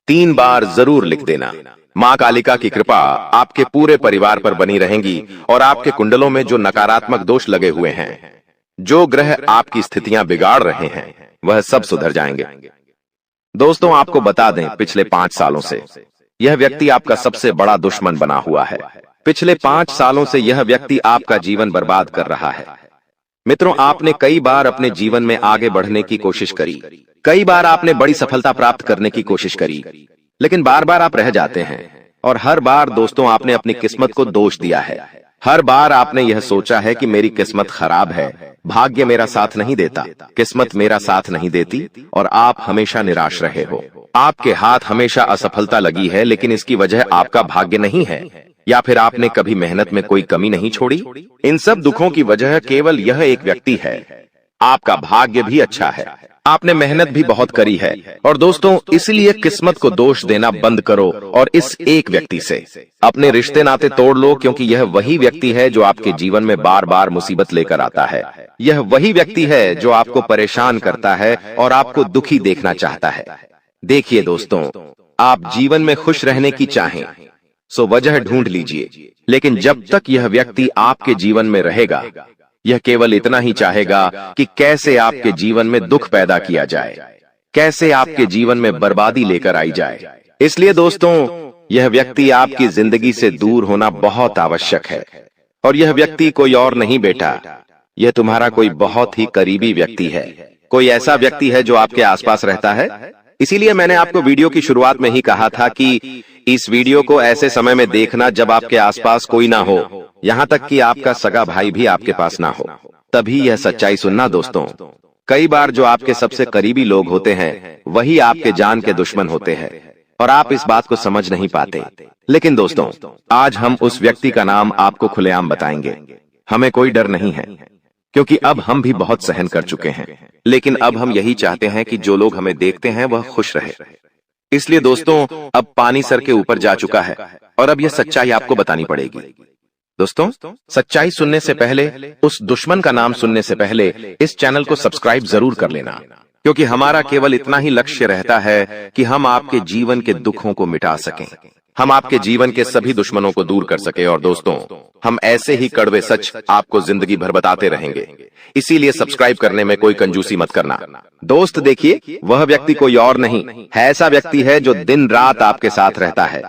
3 बार जरूर लिख देना। मां कालिका की कृपा आपके पूरे परिवार पर बनी रहेंगी और आपके कुंडलों में जो नकारात्मक दोष लगे हुए हैं, जो ग्रह आपकी स्थितियां बिगाड़ रहे हैं, वह सब सुधर जाएंगे। दोस्तों आपको बता दें, पिछले 5 सालों से यह व्यक्ति आपका सबसे बड़ा दुश्मन बना हुआ है। पिछले 5 सालों से यह व्यक्ति आपका जीवन बर्बाद कर रहा है। मित्रों, आपने कई बार अपने जीवन में आगे बढ़ने की कोशिश करी, कई बार आपने बड़ी सफलता प्राप्त करने की कोशिश करी, लेकिन बार बार आप रह जाते हैं। और हर बार दोस्तों आपने अपनी किस्मत को दोष दिया है। हर बार आपने यह सोचा है कि मेरी किस्मत खराब है, भाग्य मेरा साथ नहीं देता, किस्मत मेरा साथ नहीं देती, और आप हमेशा निराश रहे हो। आपके हाथ हमेशा असफलता लगी है, लेकिन इसकी वजह आपका भाग्य नहीं है, या फिर आपने कभी मेहनत में कोई कमी नहीं छोड़ी। इन सब दुखों की वजह केवल यह एक व्यक्ति है। आपका भाग्य भी अच्छा है, आपने मेहनत भी बहुत करी है। और दोस्तों इसलिए किस्मत को दोष देना बंद करो और इस एक व्यक्ति से अपने रिश्ते नाते तोड़ लो, क्योंकि यह वही व्यक्ति है जो आपके जीवन में बार बार मुसीबत लेकर आता है। यह वही व्यक्ति है जो आपको परेशान करता है और आपको दुखी देखना चाहता है। देखिए दोस्तों, आप जीवन में खुश रहने की चाहें सो वजह ढूंढ लीजिए, लेकिन जब तक यह व्यक्ति आपके जीवन में रहेगा, यह केवल इतना ही चाहेगा कि कैसे आपके जीवन में दुख पैदा किया जाए, कैसे आपके जीवन में बर्बादी लेकर आई जाए। इसलिए दोस्तों यह व्यक्ति आपकी जिंदगी से दूर होना बहुत आवश्यक है। और यह व्यक्ति कोई और नहीं बेटा, यह तुम्हारा कोई बहुत ही करीबी व्यक्ति है, कोई ऐसा व्यक्ति है जो आपके आसपास रहता है। इसीलिए मैंने आपको वीडियो की शुरुआत में ही कहा था कि इस वीडियो को ऐसे समय में देखना जब आपके आसपास कोई ना हो, यहाँ तक कि आपका सगा भाई भी आपके पास ना हो, तभी यह सच्चाई सुनना दोस्तों। कई बार जो आपके सबसे करीबी लोग होते हैं वही आपके जान के दुश्मन होते हैं, और आप इस बात को समझ नहीं पाते। लेकिन दोस्तों आज हम उस व्यक्ति का नाम आपको खुलेआम बताएंगे। हमें कोई डर नहीं है, क्योंकि अब हम भी बहुत सहन कर चुके हैं, लेकिन अब हम यही चाहते हैं कि जो लोग हमें देखते हैं वह खुश रहे। इसलिए दोस्तों अब पानी सर के ऊपर जा चुका है और अब यह सच्चाई आपको बतानी पड़ेगी। दोस्तों सच्चाई सुनने से पहले, उस दुश्मन का नाम सुनने से पहले इस चैनल को सब्सक्राइब जरूर कर लेना, क्योंकि हमारा केवल इतना ही लक्ष्य रहता है कि हम आपके जीवन के दुखों को मिटा सकें, हम आपके जीवन के सभी दुश्मनों को दूर कर सके। और दोस्तों हम ऐसे ही कड़वे सच आपको जिंदगी भर बताते रहेंगे, इसीलिए सब्सक्राइब करने में कोई कंजूसी मत करना। दोस्त देखिए, वह व्यक्ति कोई और नहीं है, ऐसा व्यक्ति है जो दिन रात आपके साथ रहता है।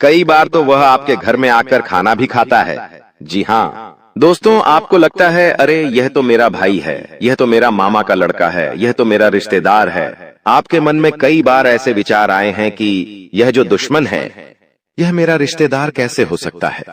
कई बार तो वह आपके घर में आकर खाना भी खाता है। जी हाँ दोस्तों, आपको लगता है अरे यह तो मेरा भाई है, यह तो मेरा मामा का लड़का है, यह तो मेरा रिश्तेदार है। आपके मन में कई बार ऐसे विचार आए हैं कि यह जो दुश्मन है यह मेरा रिश्तेदार कैसे हो सकता है,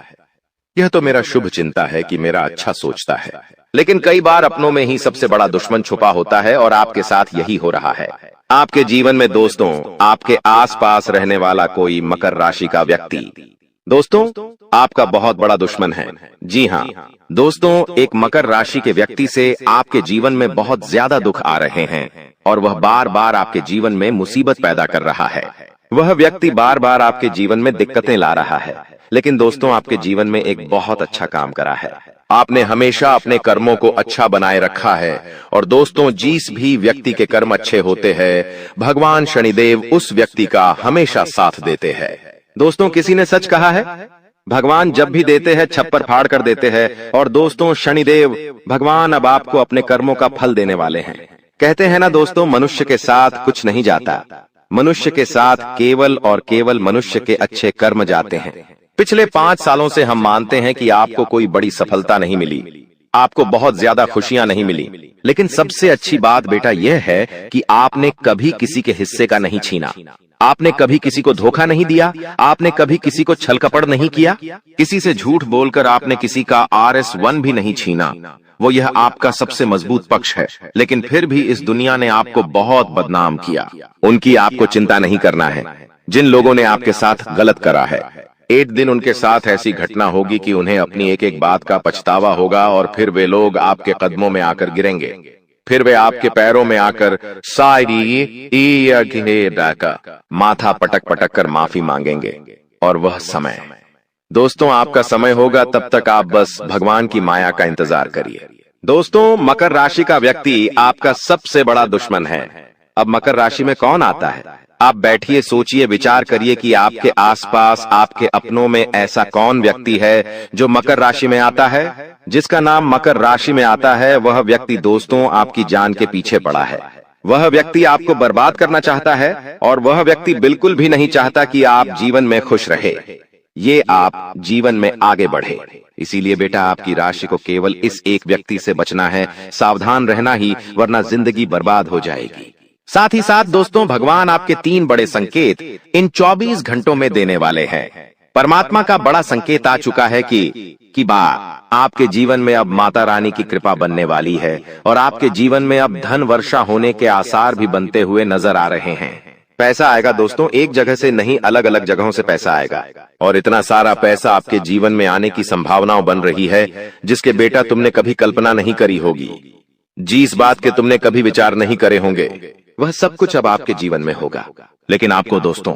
यह तो मेरा शुभ चिंता है कि मेरा अच्छा सोचता है। लेकिन कई बार अपनों में ही सबसे बड़ा दुश्मन छुपा होता है, और आपके साथ यही हो रहा है। आपके जीवन में दोस्तों आपके आसपास रहने वाला कोई मकर राशि का व्यक्ति दोस्तों आपका बहुत बड़ा दुश्मन है। जी हाँ दोस्तों, एक मकर राशि के व्यक्ति से आपके जीवन में बहुत ज्यादा दुख आ रहे हैं, और वह बार बार आपके जीवन में मुसीबत पैदा कर रहा है। वह व्यक्ति बार बार आपके जीवन में दिक्कतें ला रहा है, लेकिन दोस्तों आपके जीवन में एक बहुत अच्छा काम करा है। आपने हमेशा अपने कर्मों को अच्छा बनाए रखा है। और दोस्तों जिस भी व्यक्ति के कर्म अच्छे होते हैं, भगवान शनिदेव उस व्यक्ति का हमेशा साथ देते हैं। दोस्तों किसी ने सच कहा है, भगवान जब भी देते हैं छप्पर फाड़ कर देते हैं। और दोस्तों शनिदेव भगवान अब आपको अपने कर्मों का फल देने वाले हैं। कहते हैं ना दोस्तों, मनुष्य के साथ कुछ नहीं जाता, मनुष्य के साथ केवल और केवल मनुष्य के अच्छे कर्म जाते हैं। पिछले 5 सालों से हम मानते हैं कि आपको कोई बड़ी सफलता नहीं मिली, आपको बहुत ज्यादा खुशियां नहीं मिली, लेकिन सबसे अच्छी बात बेटा यह है कि आपने कभी किसी के हिस्से का नहीं छीना, आपने कभी किसी को धोखा नहीं दिया, आपने कभी किसी को छल कपट नहीं किया, किसी से झूठ बोलकर आपने किसी का RS1 भी नहीं छीना। वो यह आपका सबसे मजबूत पक्ष है, लेकिन फिर भी इस दुनिया ने आपको बहुत बदनाम किया। उनकी आपको चिंता नहीं करना है। जिन लोगों ने आपके साथ गलत करा है, एक दिन उनके साथ ऐसी घटना होगी कि उन्हें अपनी एक एक बात का पछतावा होगा, और फिर वे लोग आपके कदमों में आकर गिरेंगे। फिर वे आपके पैरों में आकर माथा पटक पटक कर माफी मांगेंगे। और वह समय, दोस्तों, आपका समय होगा। तब तक आप बस भगवान की माया का इंतजार करिए। दोस्तों, मकर राशि का व्यक्ति आपका सबसे बड़ा दुश्मन है। अब मकर राशि में कौन आता है? आप बैठिए, सोचिए, विचार करिए कि आपके आसपास, आपके अपनों में ऐसा कौन व्यक्ति है जो मकर राशि में आता है। जिसका नाम मकर राशि में आता है, वह व्यक्ति दोस्तों आपकी जान के पीछे पड़ा है। वह व्यक्ति आपको बर्बाद करना चाहता है, और वह व्यक्ति बिल्कुल भी नहीं चाहता कि आप जीवन में खुश रहे, ये आप जीवन में आगे बढ़े। इसीलिए बेटा, आपकी राशि को केवल इस एक व्यक्ति से बचना है। सावधान रहना ही, वरना जिंदगी बर्बाद हो जाएगी। साथ ही साथ दोस्तों, भगवान आपके 3 बड़े संकेत इन 24 घंटों में देने वाले हैं। परमात्मा का बड़ा संकेत आ चुका है कि आपके जीवन में अब माता रानी की कृपा बनने वाली है, और आपके जीवन में अब धन वर्षा होने के आसार भी बनते हुए नजर आ रहे हैं। पैसा आएगा दोस्तों, एक जगह से नहीं, अलग अलग जगहों से पैसा आएगा, और इतना सारा पैसा आपके जीवन में आने की संभावनाएं बन रही है जिसके बेटा तुमने कभी कल्पना नहीं करी होगी। जिस बात के तुमने कभी विचार नहीं करे होंगे, वह सब कुछ अब आपके जीवन में होगा। लेकिन आपको दोस्तों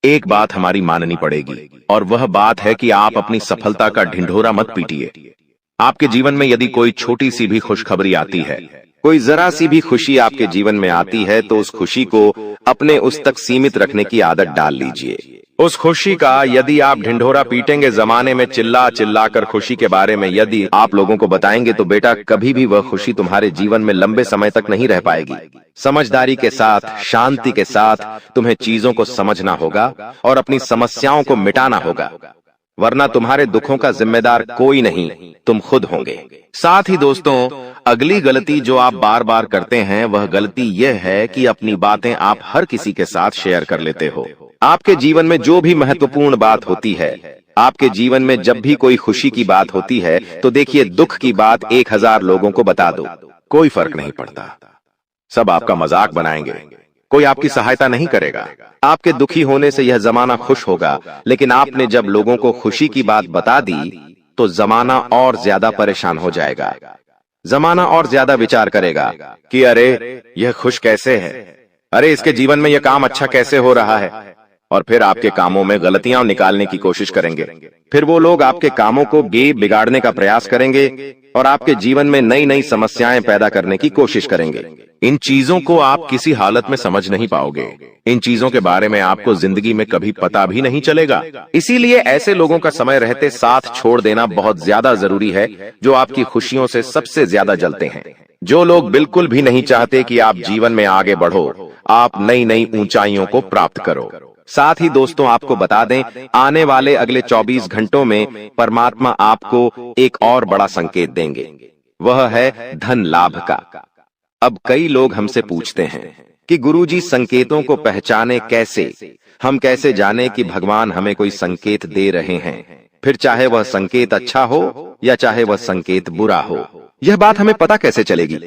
एक बात हमारी माननी पड़ेगी, और वह बात है कि आप अपनी सफलता का ढिंढोरा मत पीटिए। आपके जीवन में यदि कोई छोटी सी भी खुशखबरी आती है, कोई जरा सी भी खुशी आपके जीवन में आती है, तो उस खुशी को अपने उस तक सीमित रखने की आदत डाल लीजिए। उस खुशी का यदि आप ढिंढोरा पीटेंगे, जमाने में चिल्ला चिल्ला कर खुशी के बारे में यदि आप लोगों को बताएंगे, तो बेटा कभी भी वह खुशी तुम्हारे जीवन में लंबे समय तक नहीं रह पाएगी। समझदारी के साथ, शांति के साथ तुम्हें चीजों को समझना होगा और अपनी समस्याओं को मिटाना होगा, वरना तुम्हारे दुखों का जिम्मेदार कोई नहीं, तुम खुद होंगे। साथ ही दोस्तों, अगली गलती जो आप बार बार करते हैं, वह गलती यह है कि अपनी बातें आप हर किसी के साथ शेयर कर लेते हो। आपके जीवन में जो भी महत्वपूर्ण बात होती है, आपके जीवन में जब भी कोई खुशी की बात होती है, तो देखिए, दुख की बात 1000 लोगों को बता दो, कोई फर्क नहीं पड़ता। सब आपका मजाक बनाएंगे, कोई आपकी सहायता नहीं करेगा। आपके दुखी होने से यह जमाना खुश होगा, लेकिन आपने जब लोगों को खुशी की बात बता दी, तो जमाना और ज्यादा परेशान हो जाएगा। जमाना और ज्यादा विचार करेगा कि अरे यह खुश कैसे है, अरे इसके जीवन में यह काम अच्छा कैसे हो रहा है, और फिर आपके कामों में गलतियां निकालने की कोशिश करेंगे। फिर वो लोग आपके कामों को बिगाड़ने का प्रयास करेंगे और आपके जीवन में नई नई समस्याएं पैदा करने की कोशिश करेंगे। इन चीजों को आप किसी हालत में समझ नहीं पाओगे। इन चीजों के बारे में आपको जिंदगी में कभी पता भी नहीं चलेगा। इसीलिए ऐसे लोगों का समय रहते साथ छोड़ देना बहुत ज्यादा जरूरी है, जो आपकी खुशियों से सबसे ज्यादा जलते हैं। जो लोग बिल्कुल भी नहीं चाहते कि आप जीवन में आगे बढ़ो, आप नई नई ऊंचाइयों को प्राप्त करो। साथ ही दोस्तों, आपको बता दें, आने वाले अगले 24 घंटों में परमात्मा आपको एक और बड़ा संकेत देंगे, वह है धन लाभ का। अब कई लोग हमसे पूछते हैं कि गुरुजी, संकेतों को पहचाने कैसे? हम कैसे जाने कि भगवान हमें कोई संकेत दे रहे हैं, फिर चाहे वह संकेत अच्छा हो या चाहे वह संकेत बुरा हो? यह बात हमें पता कैसे चलेगी?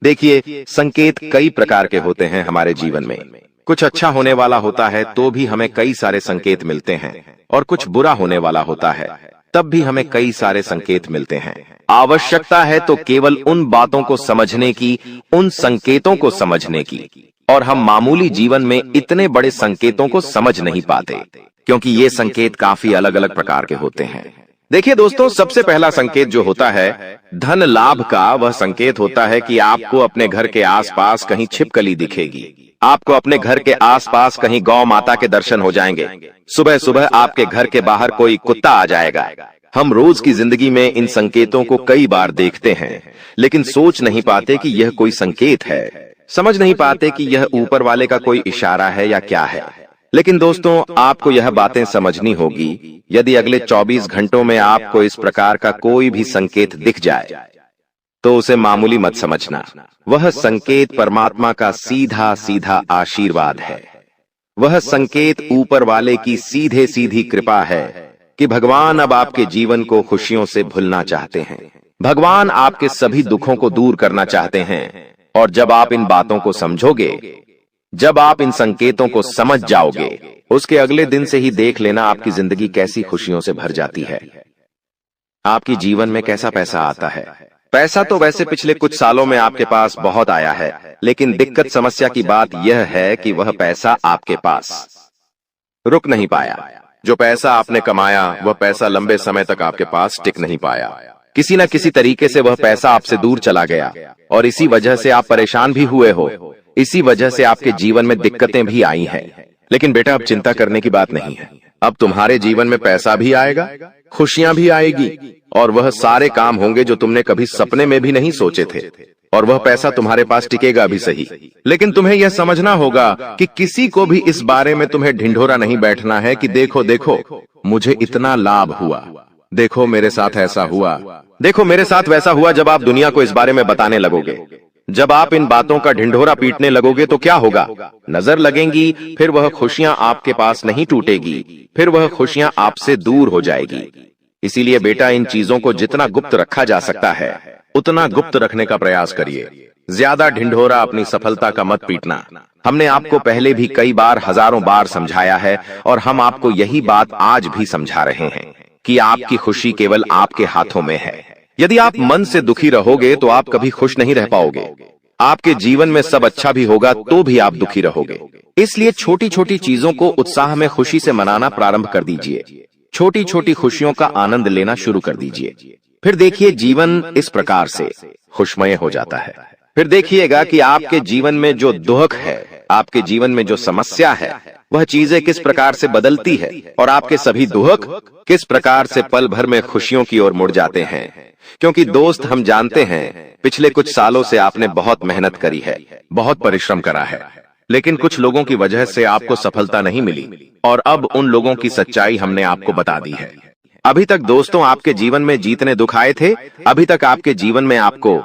देखिए, संकेत कई प्रकार के होते हैं हमारे जीवन में। कुछ अच्छा होने वाला होता है तो भी हमें कई सारे संकेत मिलते हैं, और कुछ बुरा होने वाला होता है तब भी हमें कई सारे संकेत मिलते हैं। आवश्यकता है तो केवल उन बातों को समझने की, उन संकेतों को समझने की, और हम मामूली जीवन में इतने बड़े संकेतों को समझ नहीं पाते, क्योंकि ये संकेत काफी अलग अलग प्रकार के होते हैं। देखिए दोस्तों, सबसे पहला संकेत जो होता है धन लाभ का, वह संकेत होता है कि आपको अपने घर के आसपास कहीं छिपकली दिखेगी। आपको अपने घर के आसपास कहीं गौ माता के दर्शन हो जाएंगे। सुबह सुबह आपके घर के बाहर कोई कुत्ता आ जाएगा। हम रोज की जिंदगी में इन संकेतों को कई बार देखते हैं, लेकिन सोच नहीं पाते कि यह कोई संकेत है, समझ नहीं पाते कि यह ऊपर वाले का कोई इशारा है या क्या है। लेकिन दोस्तों, आपको यह बातें समझनी होगी। यदि अगले 24 घंटों में आपको इस प्रकार का कोई भी संकेत दिख जाए, तो उसे मामूली मत समझना। वह संकेत परमात्मा का सीधा सीधा आशीर्वाद है। वह संकेत ऊपर वाले की सीधे सीधी कृपा है कि भगवान अब आपके जीवन को खुशियों से भुलना चाहते हैं। भगवान आपके सभी दुखों को दूर करना चाहते हैं, और जब आप इन बातों को समझोगे, जब आप इन संकेतों को समझ जाओगे, उसके अगले दिन से ही देख लेना आपकी जिंदगी कैसी खुशियों से भर जाती है। आपकी जीवन में कैसा पैसा आता है। पैसा तो वैसे पिछले कुछ सालों में आपके पास बहुत आया है, लेकिन दिक्कत समस्या की बात यह है कि वह पैसा आपके पास रुक नहीं पाया। जो पैसा आपने कमाया वह पैसा लंबे समय तक आपके पास टिक नहीं पाया। किसी न किसी तरीके से वह पैसा आपसे दूर चला गया, और इसी वजह से आप परेशान भी हुए हो। इसी वजह से आपके जीवन में दिक्कतें भी आई हैं। लेकिन बेटा, अब चिंता करने की बात नहीं है। अब तुम्हारे जीवन में पैसा भी आएगा, खुशियां भी आएगी, और वह सारे काम होंगे जो तुमने कभी सपने में भी नहीं सोचे थे। और वह पैसा तुम्हारे पास टिकेगा भी सही, लेकिन तुम्हें यह समझना होगा कि किसी को भी इस बारे में तुम्हें ढिंढोरा नहीं बैठना है कि देखो देखो मुझे इतना लाभ हुआ, देखो मेरे साथ ऐसा हुआ, देखो मेरे साथ वैसा हुआ। जब आप दुनिया को इस बारे में बताने लगोगे, जब आप इन बातों का ढिंढोरा पीटने लगोगे, तो क्या होगा? नजर लगेंगी, फिर वह खुशियां आपके पास नहीं टूटेगी, फिर वह खुशियां आपसे दूर हो जाएगी। इसीलिए बेटा, इन चीजों को जितना गुप्त रखा जा सकता है उतना गुप्त रखने का प्रयास करिए। ज्यादा ढिंढोरा अपनी सफलता का मत पीटना। हमने आपको पहले भी कई बार, हजारों बार समझाया है, और हम आपको यही बात आज भी समझा रहे हैं कि आपकी खुशी केवल आपके हाथों में है। यदि आप मन से दुखी रहोगे तो आप कभी खुश नहीं रह पाओगे। आपके जीवन में सब अच्छा भी होगा तो भी आप दुखी रहोगे। इसलिए छोटी छोटी चीजों को उत्साह में खुशी से मनाना प्रारंभ कर दीजिए। छोटी छोटी खुशियों का आनंद लेना शुरू कर दीजिए। फिर देखिए, जीवन इस प्रकार से खुशमय हो जाता है। फिर देखिएगा कि आपके जीवन में जो दुख है, आपके जीवन में जो समस्या है, वह चीजें किस प्रकार से बदलती है, और आपके सभी दुख किस प्रकार से पल भर में खुशियों की ओर मुड़ जाते हैं। क्योंकि दोस्त, हम जानते हैं पिछले कुछ सालों से आपने बहुत मेहनत करी है, बहुत परिश्रम करा है, लेकिन कुछ लोगों की वजह से आपको सफलता नहीं मिली, और अब उन लोगों की सच्चाई हमने आपको बता दी है। अभी तक दोस्तों आपके जीवन में जितने दुख आए थे, अभी तक आपके जीवन में आपको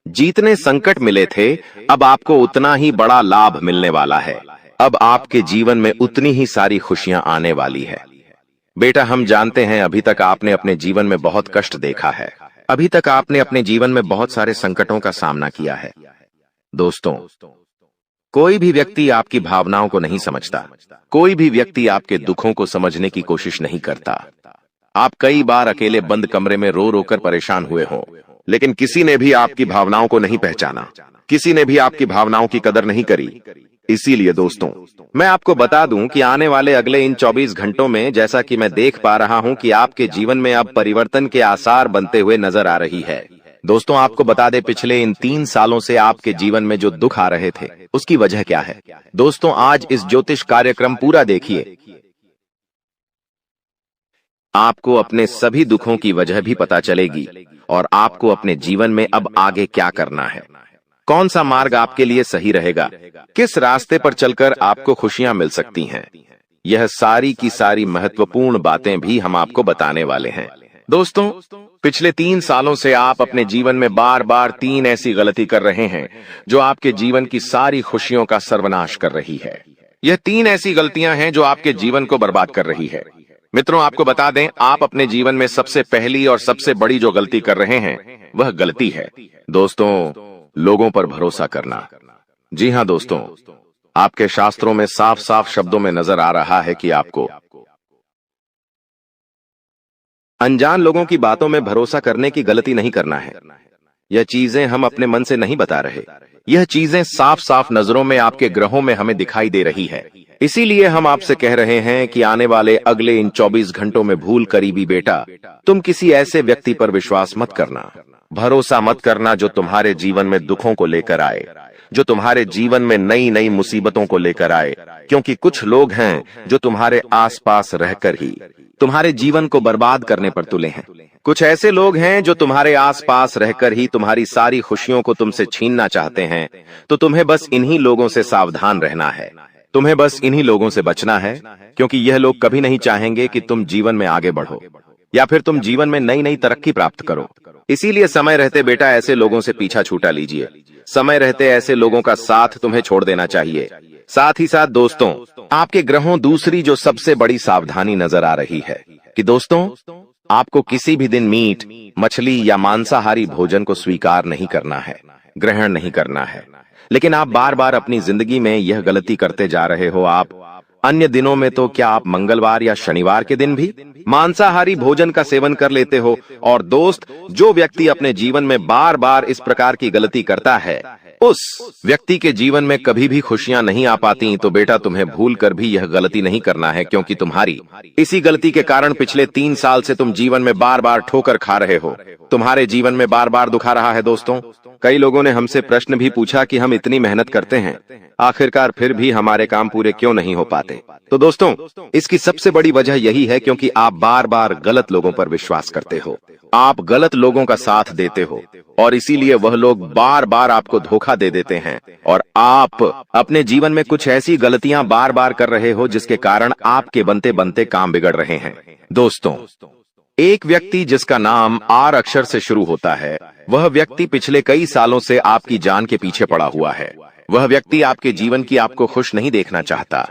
जितने संकट मिले थे, अब आपको उतना ही बड़ा लाभ मिलने वाला है। अब आपके जीवन में उतनी ही सारी खुशियां आने वाली है। बेटा, हम जानते हैं अभी तक आपने अपने जीवन में बहुत कष्ट देखा है, अभी तक आपने अपने जीवन में बहुत सारे संकटों का सामना किया है। दोस्तों, कोई भी व्यक्ति आपकी भावनाओं को नहीं समझता, कोई भी व्यक्ति आपके दुखों को समझने की कोशिश नहीं करता। आप कई बार अकेले बंद कमरे में रो रो कर परेशान हुए हों, लेकिन किसी ने भी आपकी भावनाओं को नहीं पहचाना, किसी ने भी आपकी भावनाओं की कदर नहीं करी। इसीलिए दोस्तों, मैं आपको बता दूं कि आने वाले अगले इन 24 घंटों में, जैसा कि मैं देख पा रहा हूं कि आपके जीवन में अब परिवर्तन के आसार बनते हुए नजर आ रही है। दोस्तों, आपको बता दें, पिछले इन 3 सालों से आपके जीवन में जो दुख आ रहे थे, उसकी वजह क्या है? दोस्तों, आज इस ज्योतिष कार्यक्रम पूरा देखिए। आपको अपने सभी दुखों की वजह भी पता चलेगी, और आपको अपने जीवन में अब आगे क्या करना है, कौन सा मार्ग आपके लिए सही रहेगा, किस रास्ते पर चलकर आपको खुशियां मिल सकती हैं। यह सारी की सारी महत्वपूर्ण बातें भी हम आपको बताने वाले हैं। दोस्तों, पिछले 3 सालों से आप अपने जीवन में बार बार 3 ऐसी गलती कर रहे हैं जो आपके जीवन की सारी खुशियों का सर्वनाश कर रही है। यह 3 ऐसी गलतियां हैं जो आपके जीवन को बर्बाद कर रही है। मित्रों, आपको बता दें, आप अपने जीवन में सबसे पहली और सबसे बड़ी जो गलती कर रहे हैं, वह गलती है दोस्तों, लोगों पर भरोसा करना। जी हां दोस्तों, आपके शास्त्रों में साफ साफ शब्दों में नजर आ रहा है कि आपको अनजान लोगों की बातों में भरोसा करने की गलती नहीं करना है। यह चीजें हम अपने मन से नहीं बता रहे, यह चीजें साफ साफ नजरों में आपके ग्रहों में हमें दिखाई दे रही है। इसीलिए हम आपसे कह रहे हैं कि आने वाले अगले इन 24 घंटों में भूल करी भी बेटा, तुम किसी ऐसे व्यक्ति पर विश्वास मत करना, भरोसा मत करना जो तुम्हारे जीवन में दुखों को लेकर आए, जो तुम्हारे जीवन में नई नई मुसीबतों को लेकर आए। क्योंकि कुछ लोग हैं जो तुम्हारे आसपास रहकर ही तुम्हारे जीवन को बर्बाद करने पर तुले हैं। कुछ ऐसे लोग हैं जो तुम्हारे आसपास रहकर ही तुम्हारी सारी खुशियों को तुमसे छीनना चाहते हैं। तो तुम्हें बस इन्हीं लोगों से सावधान रहना है, तुम्हें बस इन्हीं लोगों से बचना है, क्योंकि यह लोग कभी नहीं चाहेंगे कि तुम जीवन में आगे बढ़ो या फिर तुम जीवन में नई नई तरक्की प्राप्त करो। इसीलिए समय रहते बेटा ऐसे लोगों से पीछा छूटा लीजिए, समय रहते ऐसे लोगों का साथ तुम्हें छोड़ देना चाहिए। साथ ही साथ दोस्तों, आपके ग्रहों दूसरी जो सबसे बड़ी सावधानी नजर आ रही है कि दोस्तों, आपको किसी भी दिन मीट, मछली या मांसाहारी भोजन को स्वीकार नहीं करना है, ग्रहण नहीं करना है। लेकिन आप बार बार अपनी जिंदगी में यह गलती करते जा रहे हो। आप अन्य दिनों में तो क्या आप मंगलवार या शनिवार के दिन भी मांसाहारी भोजन का सेवन कर लेते हो। और दोस्त, जो व्यक्ति अपने जीवन में बार बार इस प्रकार की गलती करता है, उस व्यक्ति के जीवन में कभी भी खुशियां नहीं आ पाती। तो बेटा, तुम्हें भूल कर भी यह गलती नहीं करना है, क्योंकि तुम्हारी इसी गलती के कारण पिछले 3 साल से तुम जीवन में बार बार ठोकर खा रहे हो, तुम्हारे जीवन में बार बार दुखा रहा है। दोस्तों, कई लोगों ने हमसे प्रश्न भी पूछा कि हम इतनी मेहनत करते हैं, आखिरकार फिर भी हमारे काम पूरे क्यों नहीं हो पाते। तो दोस्तों, इसकी सबसे बड़ी वजह यही है क्योंकि आप बार बार गलत लोगों पर विश्वास करते हो, आप गलत लोगों का साथ देते हो, और इसीलिए वह लोग बार बार आपको धोखा दे देते हैं। और आप अपने जीवन में कुछ ऐसी गलतियां बार बार कर रहे हो जिसके कारण आपके बनते बनते काम बिगड़ रहे हैं। दोस्तों, एक व्यक्ति जिसका नाम आर अक्षर से शुरू होता है, वह व्यक्ति पिछले कई सालों से आपकी जान के पीछे पड़ा हुआ है। वह व्यक्ति आपके जीवन की आपको खुश नहीं देखना चाहता।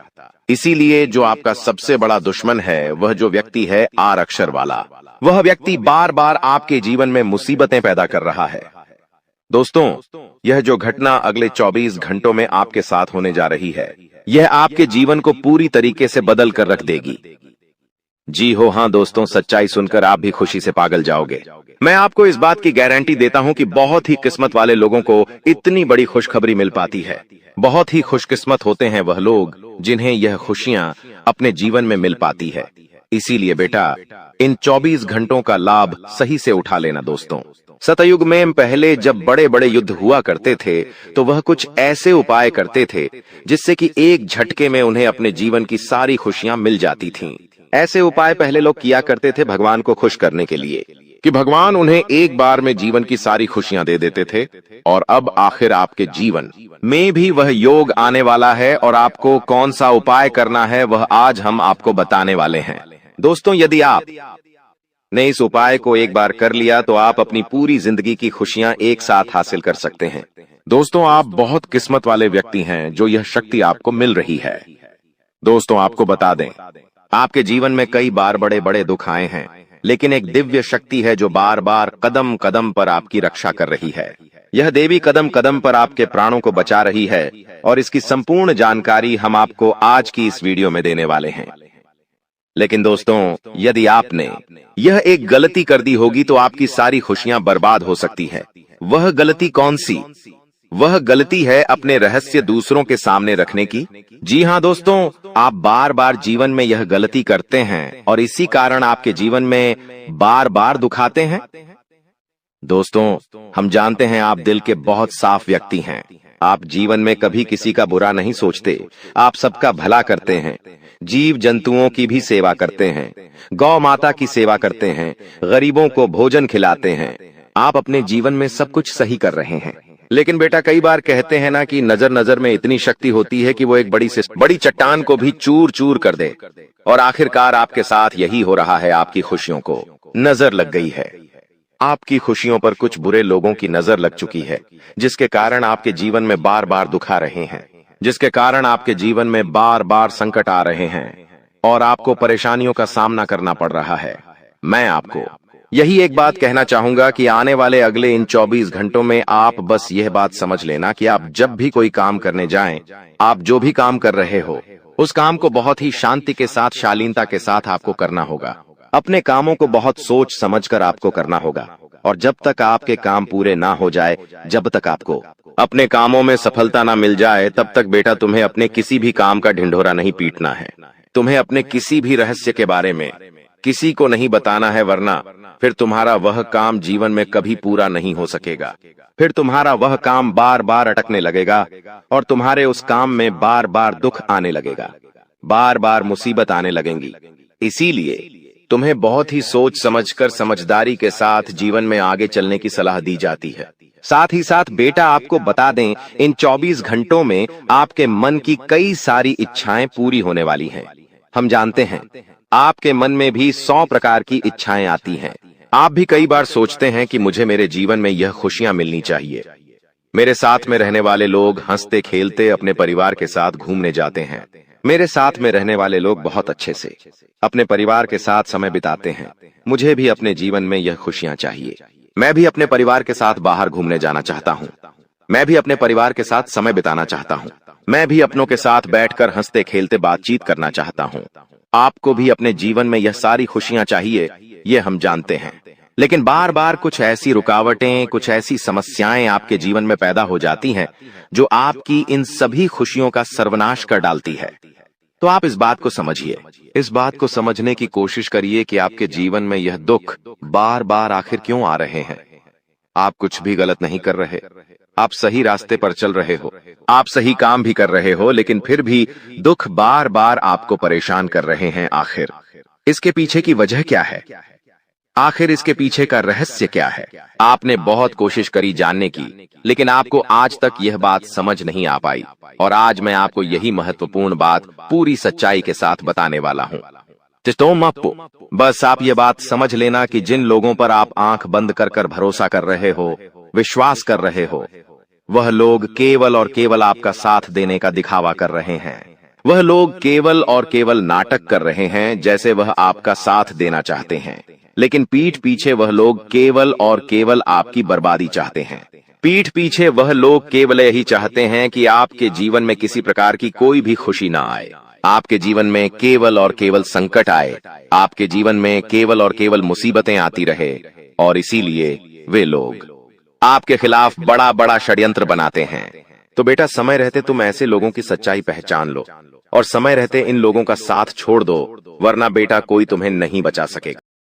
इसीलिए जो आपका सबसे बड़ा दुश्मन है, वह जो व्यक्ति है आर अक्षर वाला, वह व्यक्ति बार बार आपके जीवन में मुसीबतें पैदा कर रहा है। दोस्तों, यह जो घटना अगले 24 घंटों में आपके साथ होने जा रही है, यह आपके जीवन को पूरी तरीके से बदल कर रख देगी। जी हो, हाँ दोस्तों, सच्चाई सुनकर आप भी खुशी से पागल जाओगे। मैं आपको इस बात की गारंटी देता हूं कि बहुत ही किस्मत वाले लोगों को इतनी बड़ी खुशखबरी मिल पाती है। बहुत ही खुशकिस्मत होते हैं वह लोग जिन्हें यह खुशियां अपने जीवन में मिल पाती है। इसीलिए बेटा, इन 24 घंटों का लाभ सही से उठा लेना। दोस्तों, सतयुग में पहले जब बड़े बड़े युद्ध हुआ करते थे, तो वह कुछ ऐसे उपाय करते थे जिससे कि एक झटके में उन्हें अपने जीवन की सारी खुशियां मिल जाती थीं। ऐसे उपाय पहले लोग किया करते थे भगवान को खुश करने के लिए, कि भगवान उन्हें एक बार में जीवन की सारी खुशियां दे देते थे। और अब आखिर आपके जीवन में भी वह योग आने वाला है, और आपको कौन सा उपाय करना है वह आज हम आपको बताने वाले हैं। दोस्तों, यदि आप ने इस उपाय को एक बार कर लिया तो आप अपनी पूरी जिंदगी की खुशियां एक साथ हासिल कर सकते हैं। दोस्तों, आप बहुत किस्मत वाले व्यक्ति हैं जो यह शक्ति आपको मिल रही है। दोस्तों, आपको बता दें, आपके जीवन में कई बार बड़े बड़े दुख आए हैं, लेकिन एक दिव्य शक्ति है जो बार बार कदम कदम पर आपकी रक्षा कर रही है। यह देवी कदम कदम पर आपके प्राणों को बचा रही है, और इसकी संपूर्ण जानकारी हम आपको आज की इस वीडियो में देने वाले हैं। लेकिन दोस्तों, यदि आपने यह एक गलती कर दी होगी तो आपकी सारी खुशियां बर्बाद हो सकती है। वह गलती कौन सी? वह गलती है अपने रहस्य दूसरों के सामने रखने की। जी हाँ दोस्तों, आप बार बार जीवन में यह गलती करते हैं और इसी कारण आपके जीवन में बार बार दुख आते हैं। दोस्तों, हम जानते हैं आप दिल के बहुत साफ व्यक्ति हैं। आप जीवन में कभी किसी का बुरा नहीं सोचते, आप सबका भला करते हैं, जीव जंतुओं की भी सेवा करते हैं, गौ माता की सेवा करते हैं, गरीबों को भोजन खिलाते हैं। आप अपने जीवन में सब कुछ सही कर रहे हैं। लेकिन बेटा, कई बार कहते हैं ना कि नजर नजर में इतनी शक्ति होती है कि वो एक बड़ी चट्टान को भी चूर चूर कर दे। और आखिरकार आपके साथ यही हो रहा है। आपकी खुशियों को नजर लग गई है। आपकी खुशियों पर कुछ बुरे लोगों की नजर लग चुकी है, जिसके कारण आपके जीवन में बार बार दुख आ रहे हैं, जिसके कारण आपके जीवन में बार बार संकट आ रहे हैं और आपको परेशानियों का सामना करना पड़ रहा है। मैं आपको यही एक बात कहना चाहूंगा कि आने वाले अगले इन 24 घंटों में आप बस यह बात समझ लेना कि आप जब भी कोई काम करने जाएं, आप जो भी काम कर रहे हो, उस काम को बहुत ही शांति के साथ, शालीनता के साथ आपको करना होगा। अपने कामों को बहुत सोच समझकर आपको करना होगा। और जब तक आपके काम पूरे ना हो जाए, जब तक आपको अपने कामों में सफलता ना मिल जाए, तब तक बेटा तुम्हें अपने किसी भी काम का ढिंढोरा नहीं पीटना है। तुम्हें अपने किसी भी रहस्य के बारे में किसी को नहीं बताना है, वरना फिर तुम्हारा वह काम जीवन में कभी पूरा नहीं हो सकेगा। फिर तुम्हारा वह काम बार बार अटकने लगेगा और तुम्हारे उस काम में बार बार दुख आने लगेगा, बार बार मुसीबत आने लगेंगी। इसीलिए तुम्हें बहुत ही सोच समझकर, समझदारी के साथ जीवन में आगे चलने की सलाह दी जाती है। साथ ही साथ बेटा, आपको बता दें, इन 24 घंटों में आपके मन की कई सारी इच्छाएं पूरी होने वाली हैं। हम जानते हैं आपके मन में भी 100 प्रकार की इच्छाएं आती हैं। आप भी कई बार सोचते हैं कि मुझे मेरे जीवन में यह खुशियां मिलनी चाहिए, मेरे साथ में रहने वाले लोग हंसते खेलते अपने परिवार के साथ घूमने जाते हैं, मेरे साथ में रहने वाले लोग बहुत अच्छे से अपने परिवार के साथ समय बिताते हैं। मुझे भी अपने जीवन में यह खुशियां चाहिए। मैं भी अपने परिवार के साथ बाहर घूमने जाना चाहता हूँ। मैं भी अपने परिवार के साथ समय बिताना चाहता हूँ। मैं भी अपनों के साथ बैठकर हंसते खेलते बातचीत करना चाहता हूँ। आपको भी अपने जीवन में यह सारी खुशियां चाहिए, ये हम जानते हैं। लेकिन बार बार कुछ ऐसी रुकावटें, कुछ ऐसी समस्याएं आपके जीवन में पैदा हो जाती हैं जो आपकी इन सभी खुशियों का सर्वनाश कर डालती है। तो आप इस बात को समझिए, इस बात को समझने की कोशिश करिए कि आपके जीवन में यह दुख बार बार आखिर क्यों आ रहे हैं। आप कुछ भी गलत नहीं कर रहे, आप सही रास्ते पर चल रहे हो, आप सही काम भी कर रहे हो, लेकिन फिर भी दुख बार बार आपको परेशान कर रहे हैं। आखिर इसके पीछे की वजह क्या है? आखिर इसके पीछे का रहस्य क्या है? आपने बहुत कोशिश करी जानने की, लेकिन आपको आज तक यह बात समझ नहीं आ पाई। और आज मैं आपको यही महत्वपूर्ण बात पूरी सच्चाई के साथ बताने वाला हूँ। बस आप ये बात समझ लेना कि जिन लोगों पर आप आंख बंद कर कर भरोसा कर रहे हो, विश्वास कर रहे हो, वह लोग केवल और केवल आपका साथ देने का दिखावा कर रहे हैं। वह लोग केवल और केवल नाटक कर रहे हैं जैसे वह आपका साथ देना चाहते हैं, लेकिन पीठ पीछे वह लोग केवल और केवल आपकी बर्बादी चाहते हैं। पीठ पीछे वह लोग केवल यही चाहते हैं कि आपके जीवन में किसी प्रकार की कोई भी खुशी ना आए, आपके जीवन में केवल और केवल संकट आए, आपके जीवन में केवल और केवल मुसीबतें आती रहे। और इसीलिए वे लोग आपके खिलाफ बड़ा बड़ा षड्यंत्र बनाते हैं। तो बेटा, समय रहते तुम ऐसे लोगों की सच्चाई पहचान लो और समय रहते इन लोगों का साथ छोड़ दो, वरना बेटा कोई तुम्हें नहीं बचा सकेगा।